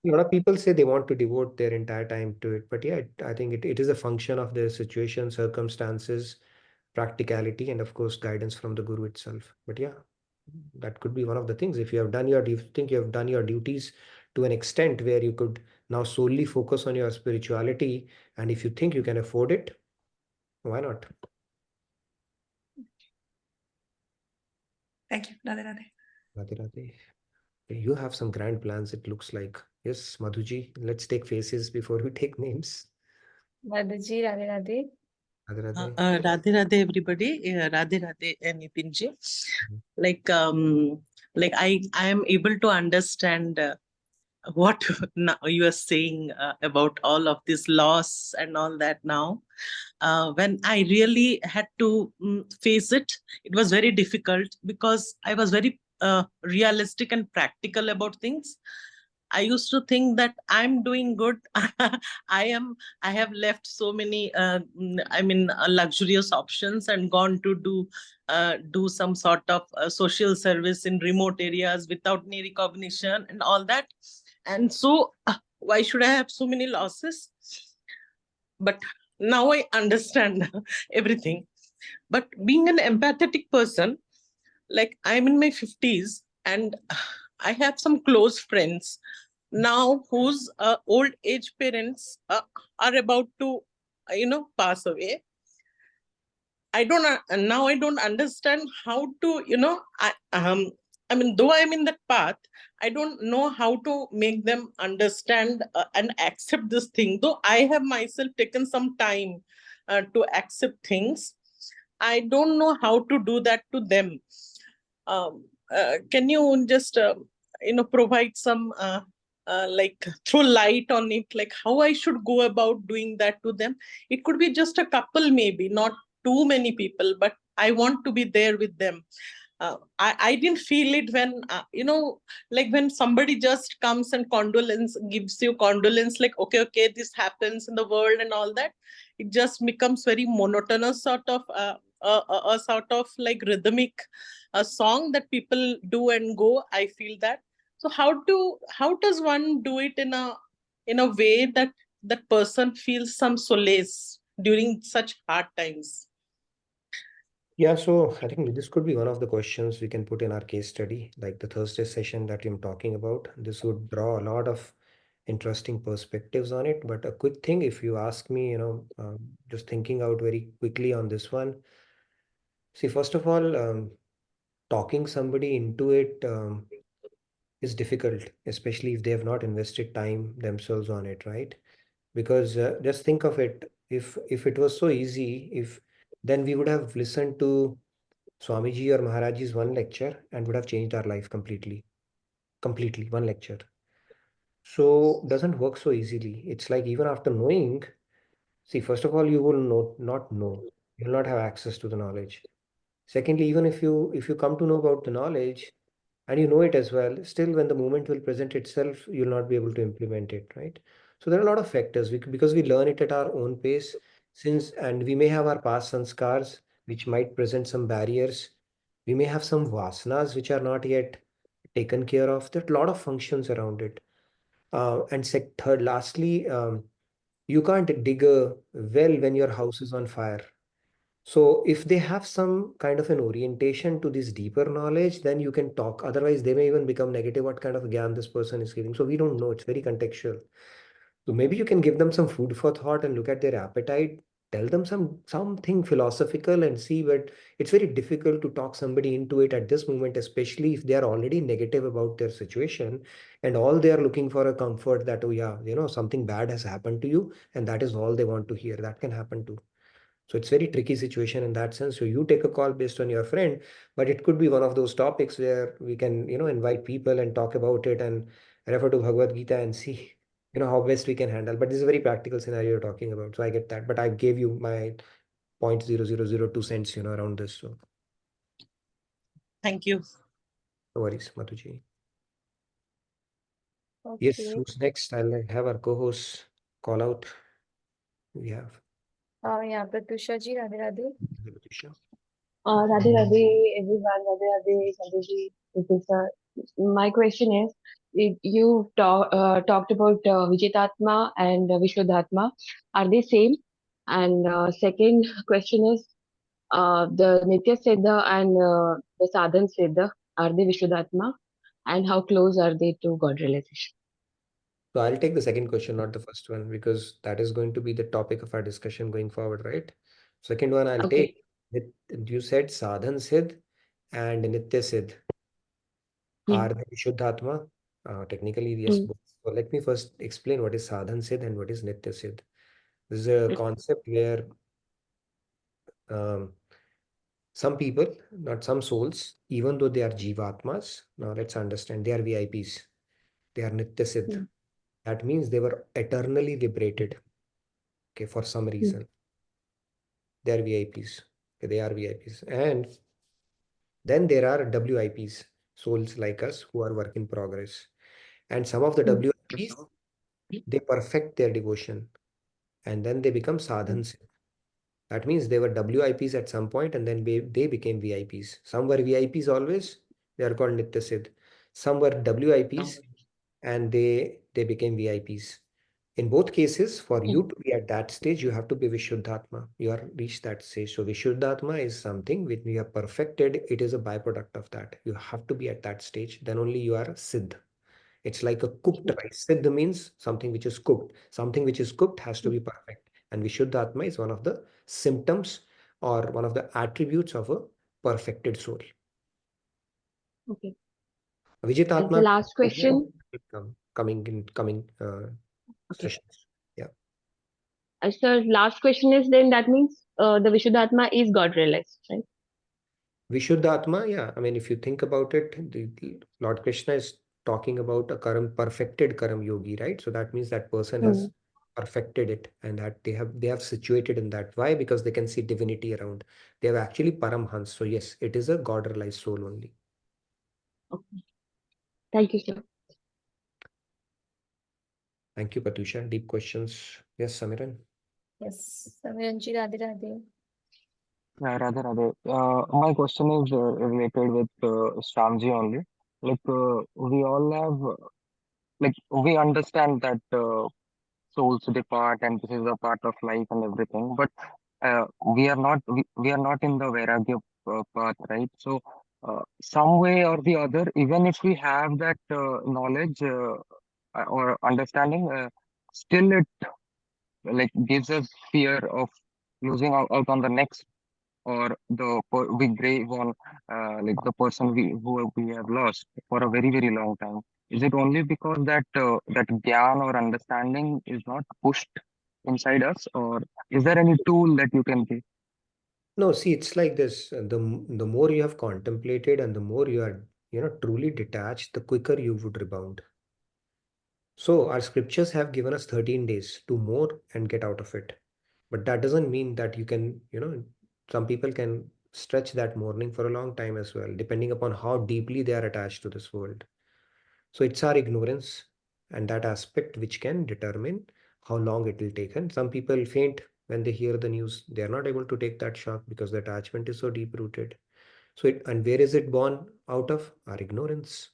A lot of people say they want to devote their entire time to it, but yeah, I think it is a function of their situation, circumstances, practicality, and of course, guidance from the guru itself. But yeah, that could be one of the things. If you think you have done your duties to an extent where you could now solely focus on your spirituality, and if you think you can afford it, why not? Thank you. Radhe Radhe. Radhe Radhe. You have some grand plans, it looks like. Yes, Madhuji, let's take faces before we take names. Madhuji, Radhe Radhe. Radhe Radhe. Radhe Radhe everybody. Radhe Radhe Nitinji. Like I am able to understand what now you are saying about all of this loss and all that now. When I really had to face it, it was very difficult because I was very realistic and practical about things. I used to think that I'm doing good. I have left so many, luxurious options and gone to do some sort of social service in remote areas without any recognition and all that. And so, why should I have so many losses? But now I understand everything. But being an empathetic person, like I'm in my 50s and I have some close friends now whose old age parents are about to, pass away. I don't understand how to, though I'm in that path, I don't know how to make them understand and accept this thing. Though I have myself taken some time to accept things, I don't know how to do that to them. Can you just, provide some throw light on it, like how I should go about doing that to them? It could be just a couple, maybe not too many people, but I want to be there with them. I didn't feel it when, like when somebody just comes and gives you condolence, like, okay, this happens in the world and all that. It just becomes very monotonous sort of, a sort of like rhythmic song that people do and go. I feel that. So how does one do it in a way that that person feels some solace during such hard times? Yeah, so I think this could be one of the questions we can put in our case study, like the Thursday session that I'm talking about. This would draw a lot of interesting perspectives on it. But a quick thing, if you ask me, just thinking out very quickly on this one. See, first of all, talking somebody into it is difficult, especially if they have not invested time themselves on it, right? Because just think of it, if it was so easy, if then we would have listened to Swamiji or Maharaji's one lecture and would have changed our life completely. Completely, one lecture. So doesn't work so easily. It's like even after knowing, see, first of all, you will not know. You will not have access to the knowledge. Secondly, even if you come to know about the knowledge and you know it as well, still when the moment will present itself, you'll not be able to implement it, right? So there are a lot of factors because we learn it at our own pace, and we may have our past sanskars which might present some barriers. We may have some vasanas which are not yet taken care of. There are a lot of functions around it. Third, lastly, you can't dig a well when your house is on fire. So if they have some kind of an orientation to this deeper knowledge, then you can talk. Otherwise, they may even become negative. What kind of gyan this person is giving? So we don't know. It's very contextual. So maybe you can give them some food for thought and look at their appetite. Tell them something philosophical and see. But it's very difficult to talk somebody into it at this moment, especially if they are already negative about their situation and all they are looking for a comfort that, oh yeah, something bad has happened to you, and that is all they want to hear. That can happen too. So it's very tricky situation in that sense. So you take a call based on your friend, but it could be one of those topics where we can, invite people and talk about it and refer to Bhagavad Gita and see, how best we can handle. But this is a very practical scenario you're talking about. So I get that. But I gave you my 0.0002 cents, around this. So Thank you. no worries, Matuji. Okay. Yes, who's next? I'll have our co-host call out. We have Yeah, Pratusha ji, Radhe Radhe. Pratusha. Radhe Radhe, everyone. Radhe Radhe, Sandeji. This is my question is, talked about Vijitatma and Vishuddhatma. Are they same? And second question is the Nitya Siddha and the Sadhan Siddha, are they Vishuddhatma? And how close are they to God realization? So I'll take the second question, not the first one, because that is going to be the topic of our discussion going forward, right? Second one I'll Okay. take. You said Sadhan Siddh and Nitya Siddh. Are they Vishuddhatma? Technically, yes, Hmm. both. So let me first explain what is Sadhan Siddh and what is Nitya Siddh. This is a concept where um, some people, not some souls, even though they are Jivatmas, now let's understand, they are VIPs. They are Nitya Siddh. That means they were eternally liberated, okay, for some reason. They are VIPs. Okay, they are VIPs. And then there are WIPs, souls like us who are work in progress. And some of the WIPs, they perfect their devotion and then they become sadhans. That means they were WIPs at some point and then they became VIPs. Some were VIPs always, they are called Nitya Siddh. Some were WIPs and they became VIPs. In both cases, for you to be at that stage, you have to be Vishuddhatma. You are reached that stage. So Vishuddhatma is something which we have perfected. It is a byproduct of that. You have to be at that stage. Then only you are Siddh. It's like a cooked rice. Siddh means something which is cooked. Something which is cooked has to be perfect. And Vishuddhatma is one of the symptoms or one of the attributes of a perfected soul. Okay. Vijitatma The last question. coming in coming Okay. sessions. Yeah. Sir, last question is then that means the Vishuddhatma is God realized, right? Vishuddhatma, yeah. I mean, if you think about it, Lord Krishna is talking about a perfected Karam yogi, right? So that means that person has perfected it and that they have situated in that. Why? Because they can see divinity around. They have actually Paramhans. So yes, it is a God realized soul only. Okay. Thank you, sir. Thank you, Patusha. Deep questions. Yes, Samiran. Yes, Samiranji, Radhe Radhe. Yeah, rather. My question is related with Shyamji only. We all have, we understand that souls depart and this is a part of life and everything, but we are not in the Vairagya path, right? So, some way or the other, even if we have that knowledge or understanding, still it gives us fear of losing out on the next or we grave on the person who we have lost for a very very long time. Is it only because that gyan or understanding is not pushed inside us, or is there any tool that you can give? No, see, it's like this. The more you have contemplated and the more you are, truly detached, the quicker you would rebound. So our scriptures have given us 13 days to more and get out of it. But that doesn't mean that you can, some people can stretch that mourning for a long time as well, depending upon how deeply they are attached to this world. So it's our ignorance and that aspect which can determine how long it will take. And some people faint when they hear the news. They are not able to take that shock because the attachment is so deep rooted. And where is it born out of? Our ignorance.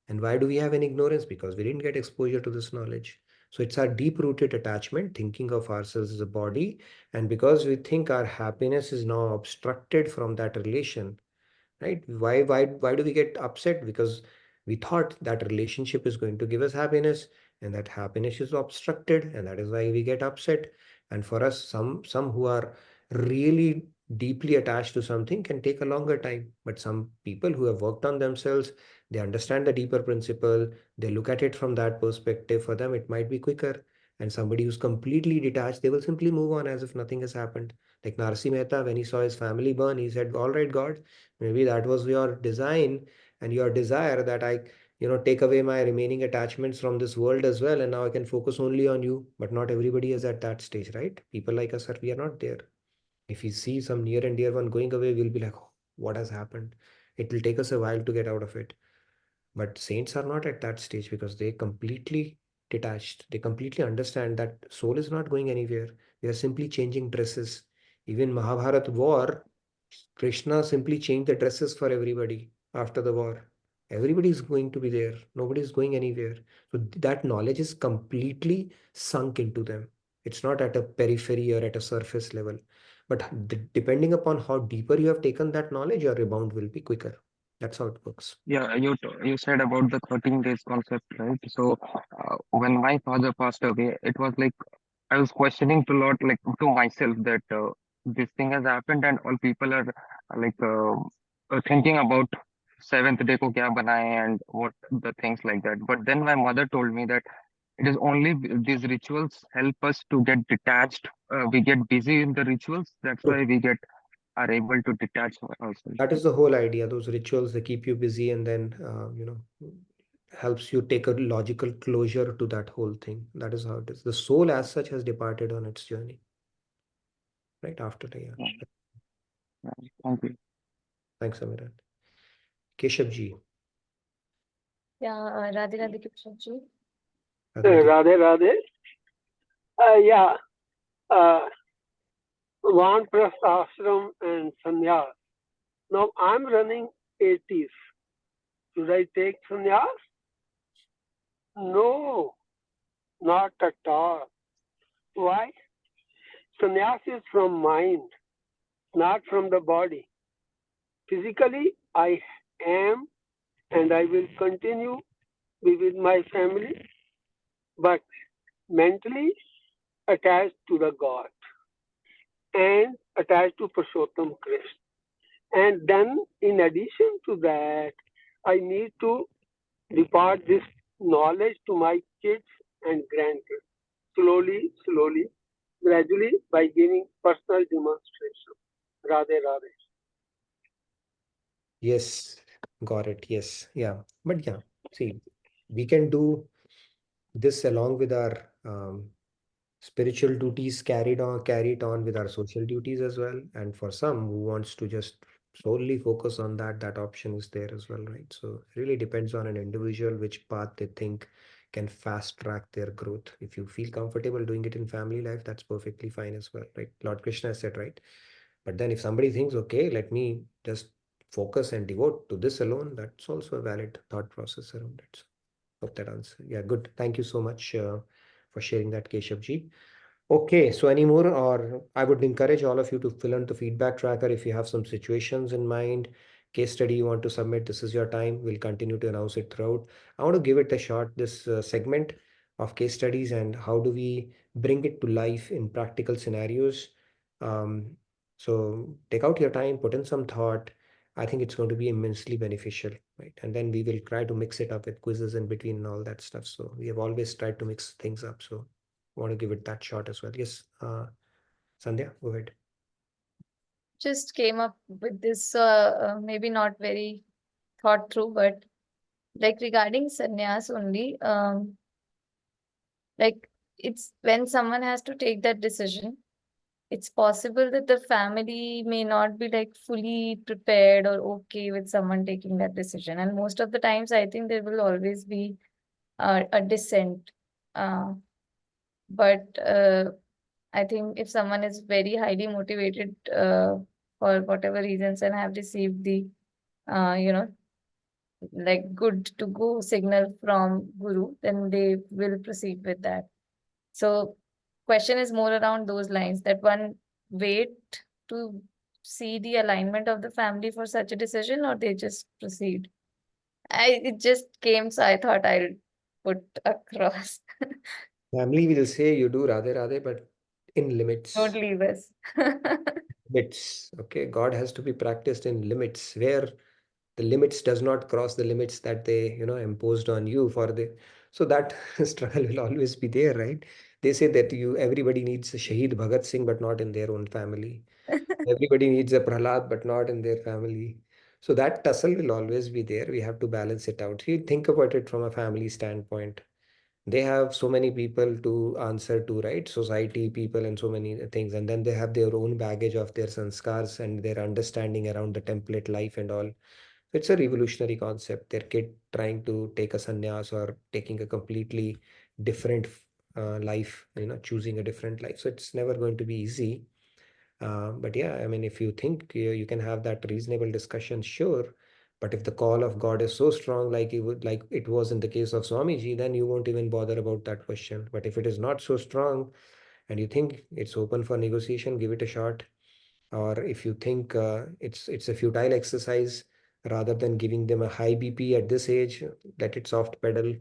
And why do we have an ignorance? Because we didn't get exposure to this knowledge. So it's our deep rooted attachment, thinking of ourselves as a body. And because we think our happiness is now obstructed from that relation, right? Why do we get upset? Because we thought that relationship is going to give us happiness, and that happiness is obstructed, and that is why we get upset. And for us, some who are really deeply attached to something can take a longer time, but some people who have worked on themselves, they understand the deeper principle, they look at it from that perspective. For them it might be quicker. And somebody who's completely detached, they will simply move on as if nothing has happened. Like Narsi Mehta, when he saw his family burn, he said, all right, God, maybe that was your design and your desire that I, take away my remaining attachments from this world as well. And now I can focus only on you. But not everybody is at that stage, right? People like us we are not there. If we see some near and dear one going away, we'll be like, oh, what has happened? It will take us a while to get out of it. But saints are not at that stage because they completely detached. They completely understand that soul is not going anywhere. We are simply changing dresses. Even Mahabharat war, Krishna simply changed the dresses for everybody after the war. Everybody is going to be there. Nobody is going anywhere. So that knowledge is completely sunk into them. It's not at a periphery or at a surface level. But depending upon how deeper you have taken that knowledge, your rebound will be quicker. That's how it works. Yeah, you said about the 13 days concept, right? So when my father passed away, it was like I was questioning a lot, like to myself, that this thing has happened and all people are thinking about seventh day ko kya banaye and what the things like that. But then my mother told me that it is only these rituals help us to get detached. We get busy in the rituals. That's why we are able to detach ourselves. That is the whole idea. Those rituals, they keep you busy and then, helps you take a logical closure to that whole thing. That is how it is. The soul as such has departed on its journey. Right after the year. Thank you. Thanks, Amiran. Keshav ji. Yeah, Radhe Radhe Keshav ji. Radhe Radhe. Yeah. Vanprastha ashram and sannyas. Now I'm running 80s. Should I take sannyas? No, not at all. Why? Sannyas is from mind, not from the body. Physically, I am and I will continue be with my family, but mentally attached to the God and attached to Purushottam Krishna. And then, in addition to that, I need to depart this knowledge to my kids and grandkids, slowly, gradually, by giving personal demonstration. Radhe Radhe. Yes, got it. Yes. Yeah. But yeah, see, we can do this along with our spiritual duties, carried on, carry it on with our social duties as well. And for some who wants to just solely focus on that, that option is there as well, right? So it really depends on an individual which path they think can fast track their growth. If you feel comfortable doing it in family life, that's perfectly fine as well, right? Lord Krishna said, right? But then if somebody thinks, okay, let me just focus and devote to this alone, that's also a valid thought process around it. So hope that answer. Yeah, good. Thank you so much for sharing that, Keshav ji. Okay, so any more, or I would encourage all of you to fill in the feedback tracker if you have some situations in mind, case study you want to submit. This is your time. We'll continue to announce it throughout. I want to give it a shot, this segment of case studies and how do we bring it to life in practical scenarios. So take out your time, put in some thought. I think it's going to be immensely beneficial, right? And then we will try to mix it up with quizzes in between and all that stuff. So we have always tried to mix things up. So want to give it that shot as well. Yes, Sandhya, go ahead. Just came up with this, maybe not very thought through, but like regarding sannyas only, like it's when someone has to take that decision, it's possible that the family may not be like fully prepared or okay with someone taking that decision. And most of the times, I think there will always be a dissent. But I think if someone is very highly motivated for whatever reasons and have received the, like good to go signal from Guru, then they will proceed with that. So question is more around those lines, that one wait to see the alignment of the family for such a decision, or they just proceed. It just came, so I thought I'll put across. Family will say you do Radhe Radhe, but in limits. Don't leave us. Limits. Okay, God has to be practiced in limits where the limits does not cross the limits that they imposed on you for the. So that struggle will always be there, right? They say that everybody needs a Shaheed Bhagat Singh, but not in their own family. Everybody needs a Prahlad, but not in their family. So that tussle will always be there. We have to balance it out. You think about it from a family standpoint. They have so many people to answer to, right? Society, people, and so many things. And then they have their own baggage of their sanskars and their understanding around the template life and all. It's a revolutionary concept. Their kid trying to take a sannyas or taking a completely different life, choosing a different life. So it's never going to be easy. But yeah, I mean, if you think you can have that reasonable discussion, sure. But if the call of God is so strong, like it was in the case of Swamiji, then you won't even bother about that question. But if it is not so strong and you think it's open for negotiation, give it a shot. Or if you think it's a futile exercise, rather than giving them a high BP at this age, let it soft pedal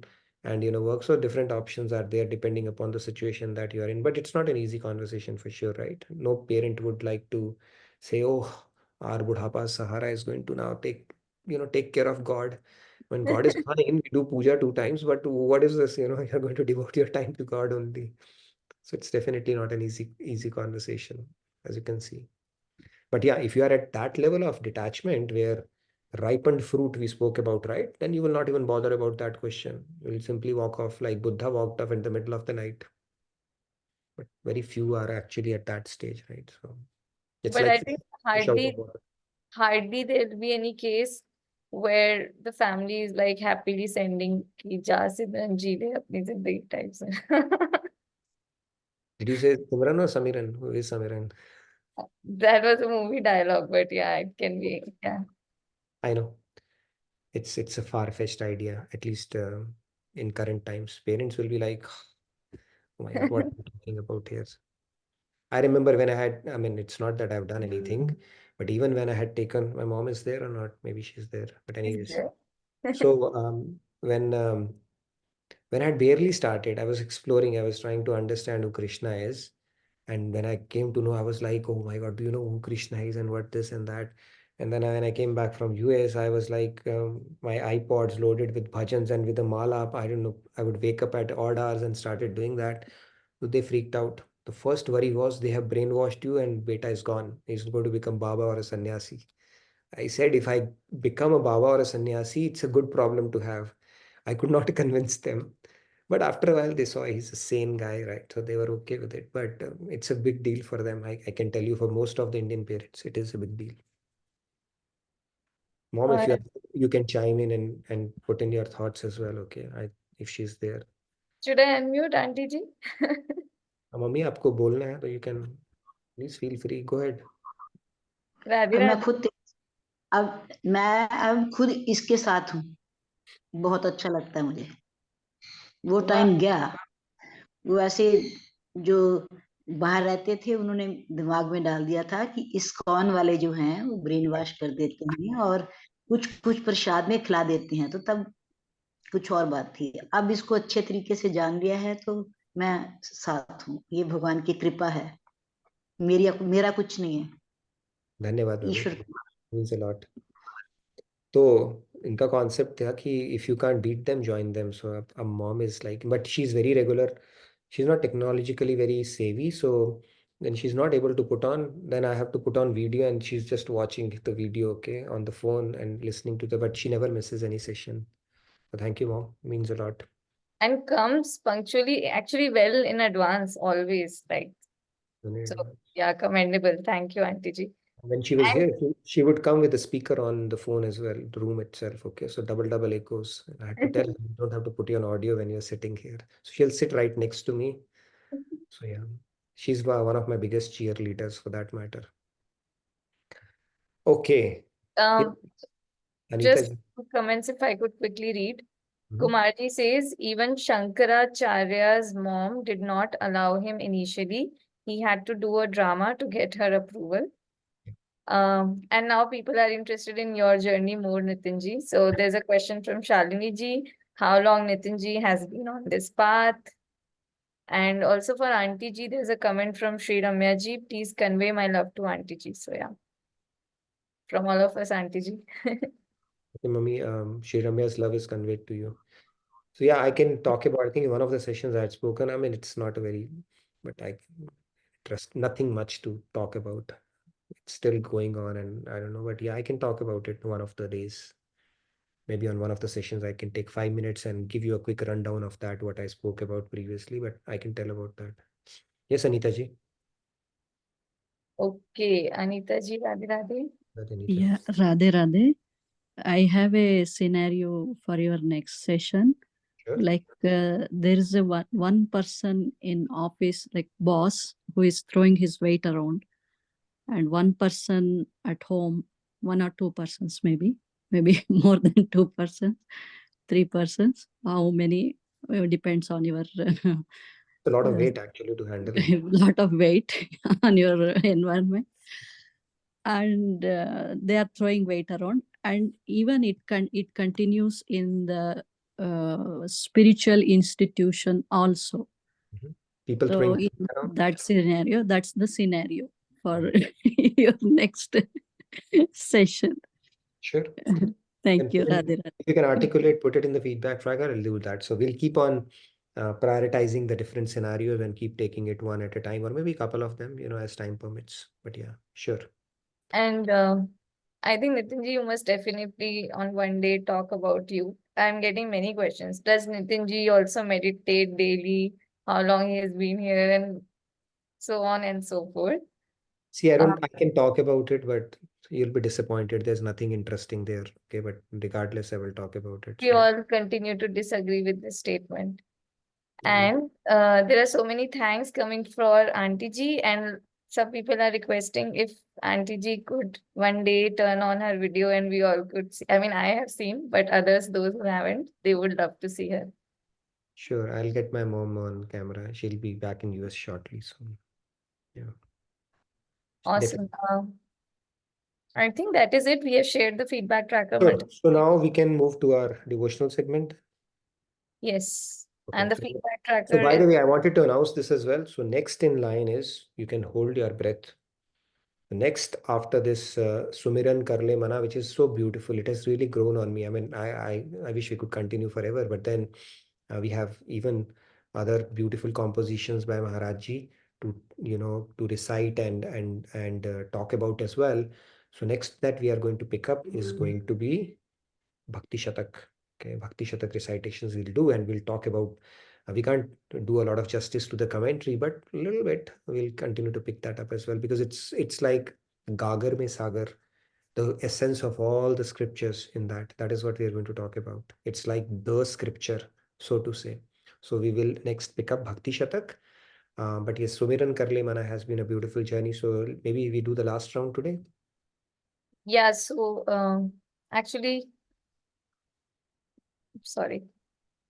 and work. So different options are there depending upon the situation that you are in. But it's not an easy conversation for sure, right? No parent would like to say, oh, our budhapa sahara is going to now take care of God. When God is fine, we do puja 2 times, but what is this? You're going to devote your time to God only. So it's definitely not an easy conversation, as you can see. But yeah, if you are at that level of detachment where ripened fruit we spoke about, right, then you will not even bother about that question. You will simply walk off like Buddha walked off in the middle of the night. But very few are actually at that stage, right? So it's But I like think fish out of water. hardly there'll be any case where the family is like happily sending ki ja Simran ji le apni zindagi types. Did you say Simran or Samiran? Who is Samiran? That was a movie dialogue, but yeah, it can be. Yeah. I know. It's a far-fetched idea, at least in current times. Parents will be like, oh my God, what are you talking about here? I remember when I mean, it's not that I've done anything, but even when I had taken, my mom is there or not? Maybe she's there. But anyways, so when I had barely started, I was exploring, I was trying to understand who Krishna is. And when I came to know, I was like, oh my God, do you know who Krishna is and what this and that? And then when I came back from US, I was like, my iPods loaded with bhajans and with a mala. I don't know, I would wake up at odd hours and started doing that. So they freaked out. The first worry was they have brainwashed you and beta is gone. He's going to become Baba or a sannyasi. I said, if I become a Baba or a sannyasi, it's a good problem to have. I could not convince them. But after a while, they saw he's a sane guy, right? So they were okay with it. But it's a big deal for them. I can tell you for most of the Indian parents, it is a big deal. Mom, if you can chime in and put in your thoughts as well, okay? If she's there. Should I unmute, Auntie ji? Mummy आपको बोलना है तो you can please feel free. Go ahead. Radhe मैं राधे। खुद मैं अब खुद इसके साथ हूँ। बहुत अच्छा लगता है मुझे। वो टाइम गया। वो ऐसे जो बाहर रहते थे उन्होंने दिमाग में डाल दिया था कि इस्कॉन वाले जो हैं वो ब्रेन वॉश कर देते हैं और कुछ प्रसाद में खिला देते हैं, तो तब कुछ और बात थी। अब इसको अच्छे तरीके से जान लिया है तो मैं साथ हूँ। ये भगवान की कृपा है, मेरा कुछ नहीं है। धन्यवाद ईश्वर means a lot. तो इनका कॉन्सेप्ट था कि if you can't beat them, join them. So a mom is like, but she's very regular. She's not technologically very savvy. So then she's not able to put on, then I have to put on video and she's just watching the video, okay, on the phone and listening to but she never misses any session. So thank you, mom. Means a lot. And comes punctually, actually well in advance, always. Like, so yeah, commendable. Thank you, Auntie ji. When she was here, she would come with a speaker on the phone as well, the room itself. Okay, so double echoes. I had to tell her, you don't have to put you on audio when you're sitting here. So she'll sit right next to me. So yeah, she's one of my biggest cheerleaders for that matter. Okay. Just comments if I could quickly read. Kumarji says, even Shankaracharya's mom did not allow him initially. He had to do a drama to get her approval. And now people are interested in your journey more, Nitinji. So there's a question from Shalini ji. How long Nitinji has been on this path? And also for Auntie ji, there's a comment from Sri Ramya ji. Please convey my love to Auntie ji. So yeah, from all of us, Auntie ji. Okay, Mummy, Sri Ramya's love is conveyed to you. So yeah, I can talk about, I think in one of the sessions I had spoken, I mean, it's not a very, but I trust nothing much to talk about. It's still going on and I don't know, but yeah, I can talk about it one of the days. Maybe on one of the sessions, I can take 5 minutes and give you a quick rundown of that, what I spoke about previously, but I can tell about that. Yes, Anita ji. Okay, Anita ji, Radhe Radhe. Yeah, Radhe Radhe. I have a scenario for your next session. Sure. Like there is a one person in office, like boss, who is throwing his weight around, and one person at home, one or two persons maybe maybe more than 2 persons, 3 persons. How many depends on your It's a lot of uh, weight actually to handle. lot of weight on your environment, and they are throwing weight around, and even it continues in the spiritual institution also. People So throwing in around. that scenario, that's the scenario for your next session. Sure. Thank you, Radhe. If you can articulate, put it in the feedback tracker, I'll do that. So we'll keep on prioritizing the different scenarios and keep taking it one at a time, or maybe a couple of them, as time permits. But yeah, sure. And I think Nitinji, you must definitely on one day talk about you. I'm getting many questions. Does Nitinji also meditate daily? How long he has been here, and so on and so forth. See, I can talk about it, but you'll be disappointed. There's nothing interesting there. Okay, but regardless, I will talk about it. We So all continue to disagree with this statement. yeah. And there are so many thanks coming for Auntie Ji, and some people are requesting if Auntie Ji could one day turn on her video and we all could see. I mean, I have seen, but others, those who haven't, they would love to see her. Sure, I'll get my mom on camera. She'll be back in US shortly. So yeah. Awesome. I think that is it. We have shared the feedback tracker. Sure. So now we can move to our devotional segment. Yes. Okay, And the so- feedback So tracker by the is way, I wanted to announce this as well. So next in line is you can hold your breath. Next after this Sumiran Karle Mana, which is so beautiful. It has really grown on me. I mean, I wish we could continue forever, but then we have even other beautiful compositions by Maharaj Ji to to recite and talk about as well. So next that we are going to pick up is going to be Bhakti Shatak. Okay, Bhakti Shatak recitations we'll do, and we'll talk about. We can't do a lot of justice to the commentary, but a little bit we'll continue to pick that up as well, because it's like Gagar mein Sagar, the essence of all the scriptures in that. That is what we are going to talk about. It's like the scripture, so to say. So we will next pick up Bhakti Shatak. But yes, Sumiran Karle Mana has been a beautiful journey. So maybe we do the last round today. yeah. So actually, sorry,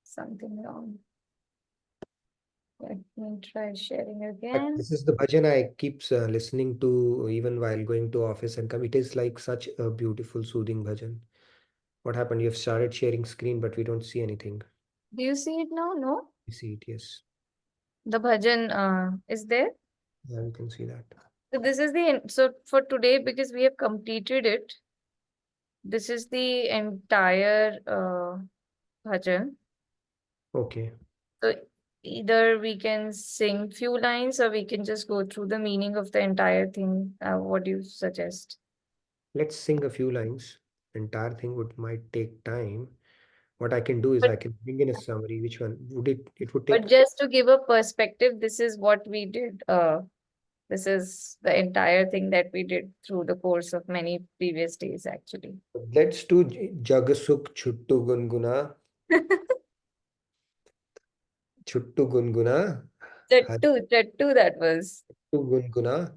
something wrong. Let me try sharing But again. this is the bhajan I keep listening to even while going to office and come. It is like such a beautiful, soothing bhajan. What happened? You have started sharing screen, but we don't see anything. Do you see it now? No? We see it, yes. The bhajan is there. Yeah, we can see that. So this is so for today, because we have completed it. This is the entire bhajan. Okay. So either we can sing few lines or we can just go through the meaning of the entire thing. What do you suggest? Let's sing a few lines. Entire thing might take time. What I can do is I can bring in a summary. Which one would it would take? But just to give a perspective, this is what we did. This is the entire thing that we did through the course of many previous days, actually. Let's do Jagasuk Chuttu Gunguna. Chuttu Gunguna. Chattu, that was. Chuttu Gunguna.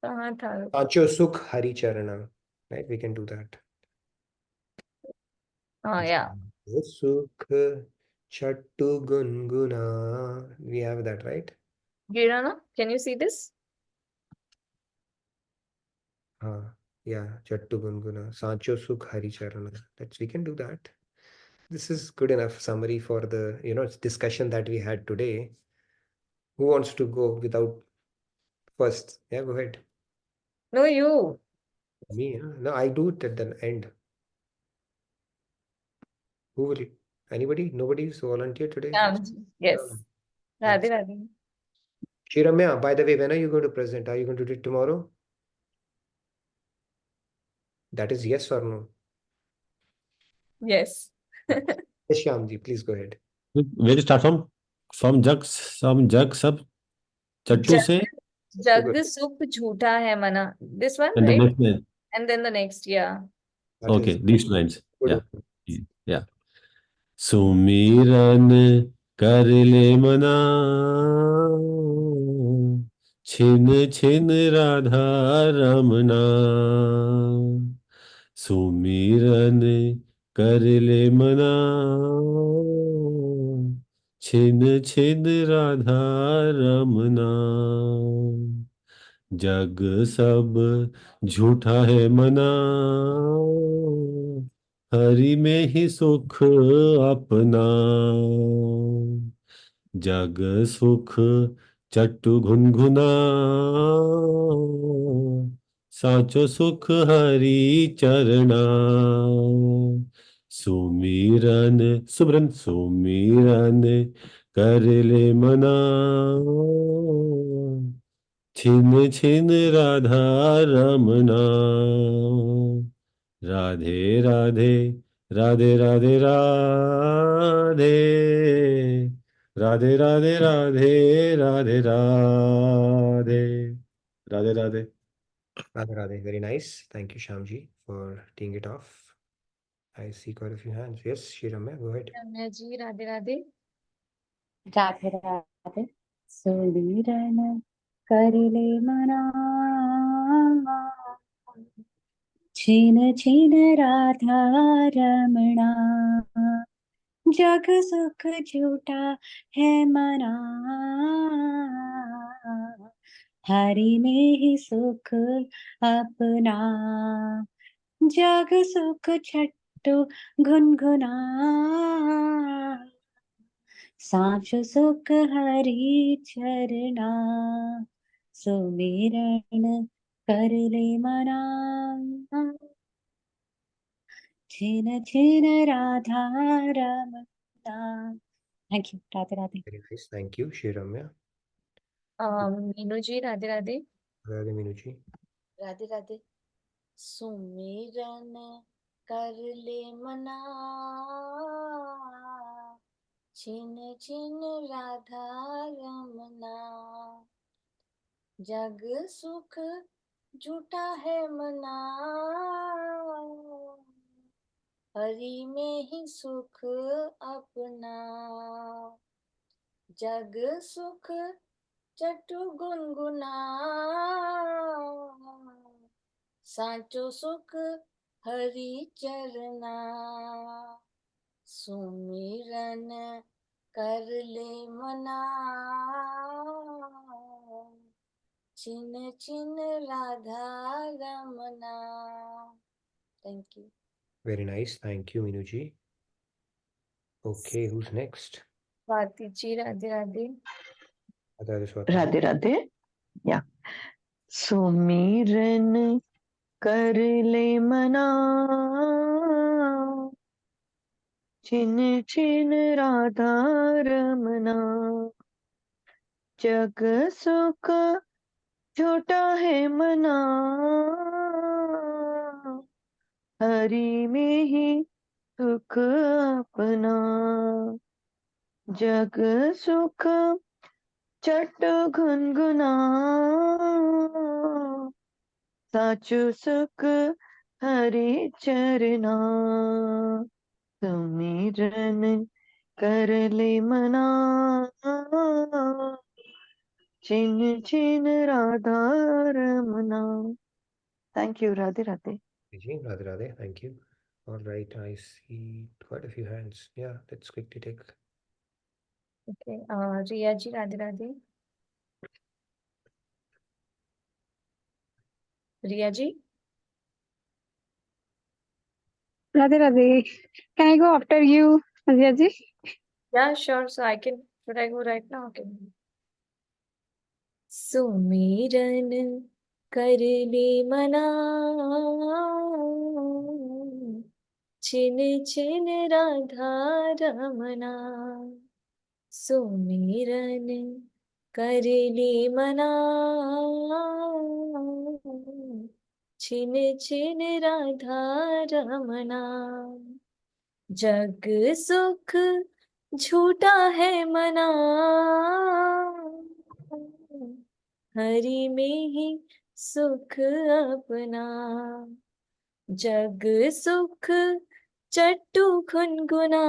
कहाँ था? Pancho Sukh Hari Charana. Right? We can do that. Oh, yeah. Sukh Chattu Gunguna. We have that, right? Girana, can you see this? Yeah, Chattu Gunguna. Sancho Sukh Hari Charana. We can do that. This is good enough summary for the discussion that we had today. Who wants to go without first? Yeah, go ahead. No, you. Me, huh? No, I do it at the end. Who will? Anybody? Nobody's volunteer today? Yes. Radhe, Radhe. Shiramya, by the way, when are you going to present? Are you going to do it tomorrow? That is yes or no? Yes. Yes, Shyamji, please go ahead. Where to start from? From Jug, Sab, Chattu se? Jag Sukh Jhoota Hai Mana. This one, And the right? next line. And then the next, yeah. Okay, these lines. Good. Yeah. Sumiran karle mana, chin chin radha ramana, सुमिरन कर ले मना, छिन छिन राधा रमना। जग सब झूठा है मना, हरि में ही सुख अपना। जग सुख चट्टू घुनघुना, साचो सुख हरि चरना। सुमिरन सुमिरन सुमिरन कर ले मना, छिन छिन Radha Ramna. Radhe Radhe Radhe Radhe Radhe, Radhe Radhe Radhe Radhe Radhe, Radhe Radhe. Radhe Radhe. Very nice. Thank you, Shamji, for teeing it off. I see quite a few hands. Yes, Shiramya, go ahead. रम्या जी राधे राधे। राधे राधे। सुमिरन कर ले मना, छिन छिन राधा रमणा। जग सुख झूठा है मना, हरि में ही सुख अपना। जग सुख छट्टू गुनगुना, साच सुख हरि चरना। सुमिरन कर ले मना, छिन छिन Radha Ramana. Thank you. Radhe Radhe. Very nice. Thank you, Shiramya. Minu ji Radhe Radhe. Radhe Minu ji. Radhe Radhe. सुमिरन कर ले मना, छिन छिन राधा रमना। जग सुख झूठा है मना, हरि में ही सुख अपना। जग सुख चटु गुनगुना, साचो सुख हरि चरना। सुमिरन कर ले मना, छिन छिन Radha Ramna. Thank you. Very nice. Thank you, Minu ji. Okay, who's next? Swati ji Radhe Radhe. Radhe Radhe, Swati. Radhe Radhe. या सुमिरन कर ले मना, छिन छिन राधा रमना। जग सुख झूठा है मना, हरि में ही सुख अपना। जग सुख चट गुनगुना, साचु सुख हरि चरना। सुमिरन कर ले मना, छिन छिन Radha Ramana. Thank you. Radhe Radhe. Ji, Radhe Radhe. Thank you. All right, I see quite a few hands. Yeah, let's quickly take. Okay Riya ji Radhe Radhe. Riya ji. Radhe Radhe. Can I go after you, Azia ji? Yeah, sure. So I can. Should I go right now? Okay. सुमिरन कर ले मना, छिन छिन राधा रमना। सुमिरन कर ले मना, छिन छिन राधा रमना। जग सुख झूठा है मना, हरि में ही सुख अपना। जग सुख चट्टू गुनगुना,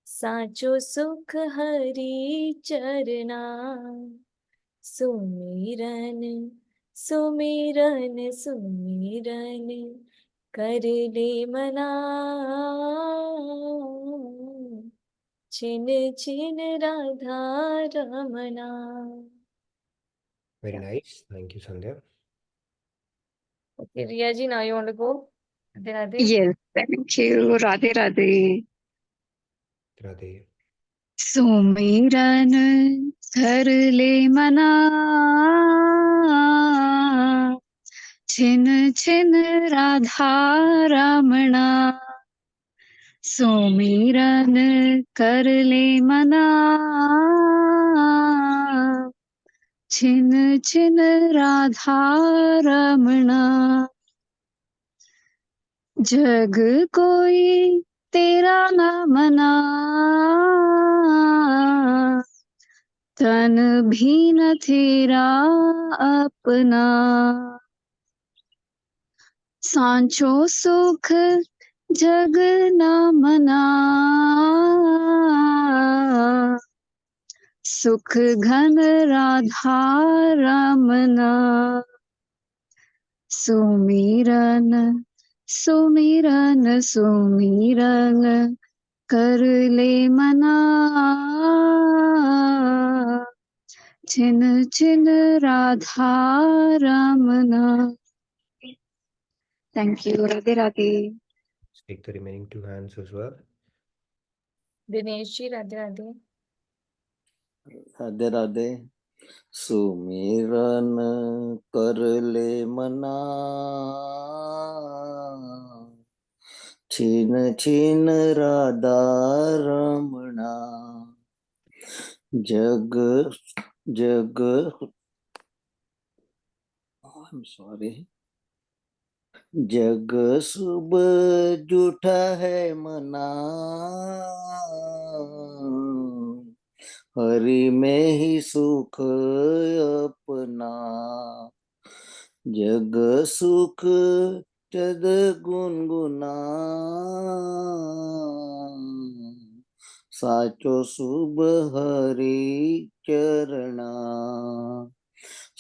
साचो सुख हरि चरना। सुमिरन सुमिरन सुमिरन कर ले मना, छिन छिन Radha Ramna. Very nice. Thank you, Sandhya. Okay, Riya ji, now you want to go? Radhe Radhe. Yes, thank you. Radhe Radhe. Radhe. सुमिरन कर ले मना, छिन छिन राधा रमणा. सुमिरन कर ले मना, छिन छिन राधा रमणा. जग कोई तेरा न मना, तन भी न तेरा अपना. सांचो सुख जग न मना, सुख घन राधा रमना. सुमिरन सुमिरन सुमिरन कर ले मना, छिन छिन Radha Ramna. Thank you. Radhe Radhe. Take the remaining two hands as well. Dinesh ji, Radhe Radhe. Radhe Radhe. सुमिरन कर ले मना, छिन छिन राधा रमणा. जग जग I'm sorry. जग शुभ जूठा है मना, हरि में ही सुख अपना. जग सुख चद गुनगुना, साचो शुभ हरि चरणा.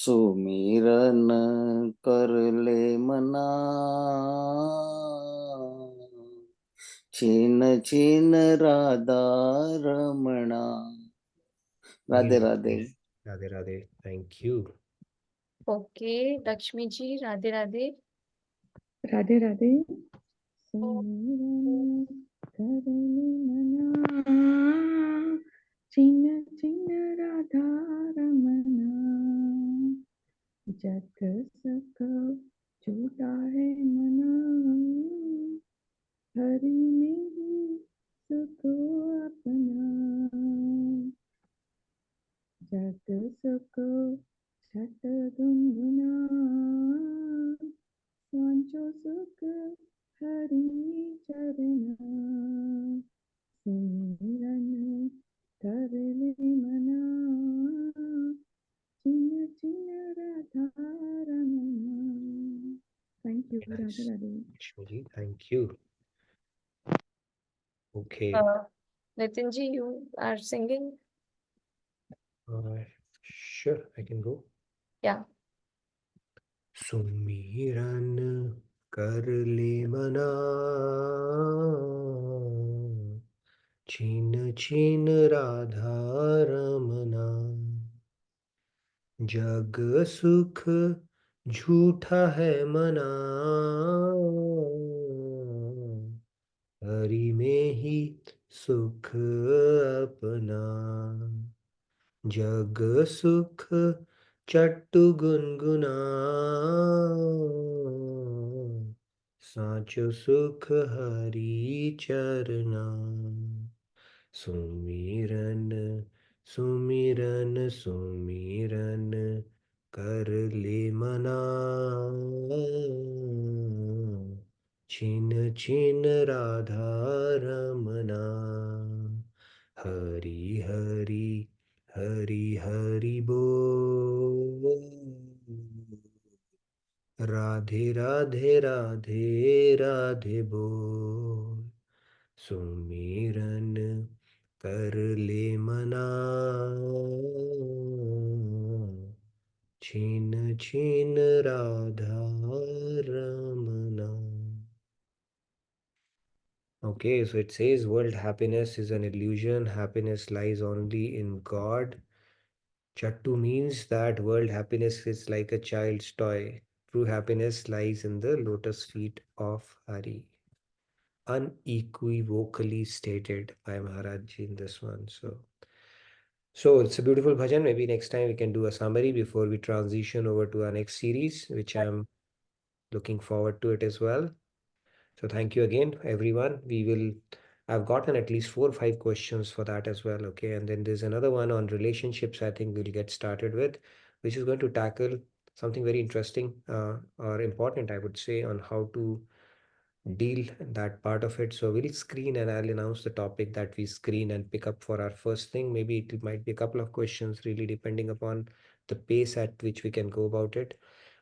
सुमिरन कर ले मना, छिन छिन Radha Ramana. Radhe Radhe. Radhe Radhe. Thank you. Okay, Lakshmi ji, Radhe Radhe. Radhe Radhe. सुमिरन कर ले मना, छिन छिन राधा रमना. जग सक झूठा है मना, हरि में ही सुख अपना. जग सुख छट गुनगुना, सांचो सुख हरि चरना. सुमिरन कर ले मना, छिन छिन Radha Ramna. Thank you. Very nice. Radhe Radhe. Lakshmi ji, thank you. Okay. Nitin ji, you are singing? Sure, I can go. Yeah. सुमिरन कर ले मना, छिन छिन राधा रमना. जग सुख झूठा है मना, हरि में ही सुख अपना. जग सुख चट्टु गुनगुना, साचो सुख हरि चरना. सुमिरन सुमिरन सुमिरन कर ले मना, छिन छिन राधा रमना. हरि हरि हरि हरि बोल, राधे राधे राधे राधे बोल. सुमिरन कर ले मना, Chin Chin Radha Ramana. Okay, so it says world happiness is an illusion. Happiness lies only in God. Chattu means that world happiness is like a child's toy. True happiness lies in the lotus feet of Hari. Unequivocally stated by Maharaj in this one. So it's a beautiful bhajan. Maybe next time we can do a summary before we transition over to our next series, which I'm looking forward to it as well. So thank you again, everyone. I've gotten at least 4 or 5 questions for that as well. Okay. And then there's another one on relationships I think we'll get started with, which is going to tackle something very interesting or important, I would say, on how to deal that part of it. So we'll screen and I'll announce the topic that we screen and pick up for our first thing. Maybe it might be a couple of questions, really depending upon the pace at which we can go about it.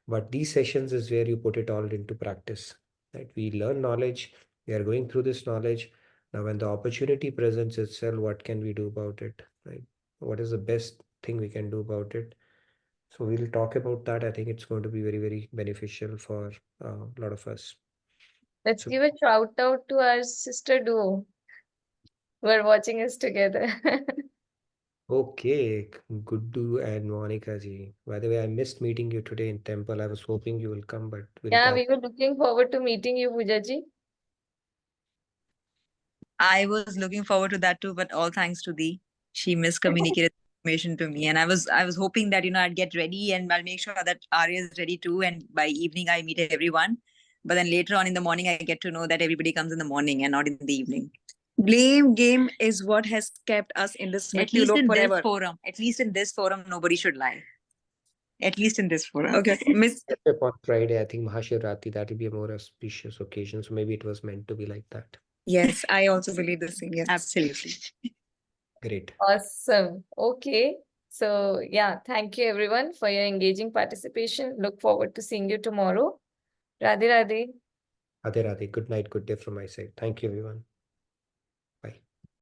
But these sessions is where you put it all into practice, right? We learn knowledge, we are going through this knowledge. Now, when the opportunity presents itself, what can we do about it, right? What is the best thing we can do about it? So we'll talk about that. I think it's going to be very, very beneficial for a lot of us. Let's So, give a shout out to our sister duo who are watching us together. okay, Guddu and Monica ji. By the way, I missed meeting you today in temple. I was hoping you will come, but we'll Yeah, talk. we were looking forward to meeting you, Pooja ji. I was looking forward to that too, but all thanks to Dee. She miscommunicated information to me, and I was hoping that I'd get ready and I'll make sure that Arya is ready too, and by evening I meet everyone. But then later on in the morning, I get to know that everybody comes in the morning and not in the evening. Blame game is what has kept us in this At Mrityu least Lok in this forever. Forum. At least in this forum, nobody should lie. At least in this forum. Okay, Miss. Upon Friday, I think Mahashivratri, that will be a more auspicious occasion. So maybe it was meant to be like that. Yes, I also believe the same. Yes, absolutely. Great. Awesome. Okay. So, yeah, thank you everyone for your engaging participation. Look forward to seeing you tomorrow. Radhe Radhe. Radhe Radhe. Good night, good day from my side. Thank you, everyone.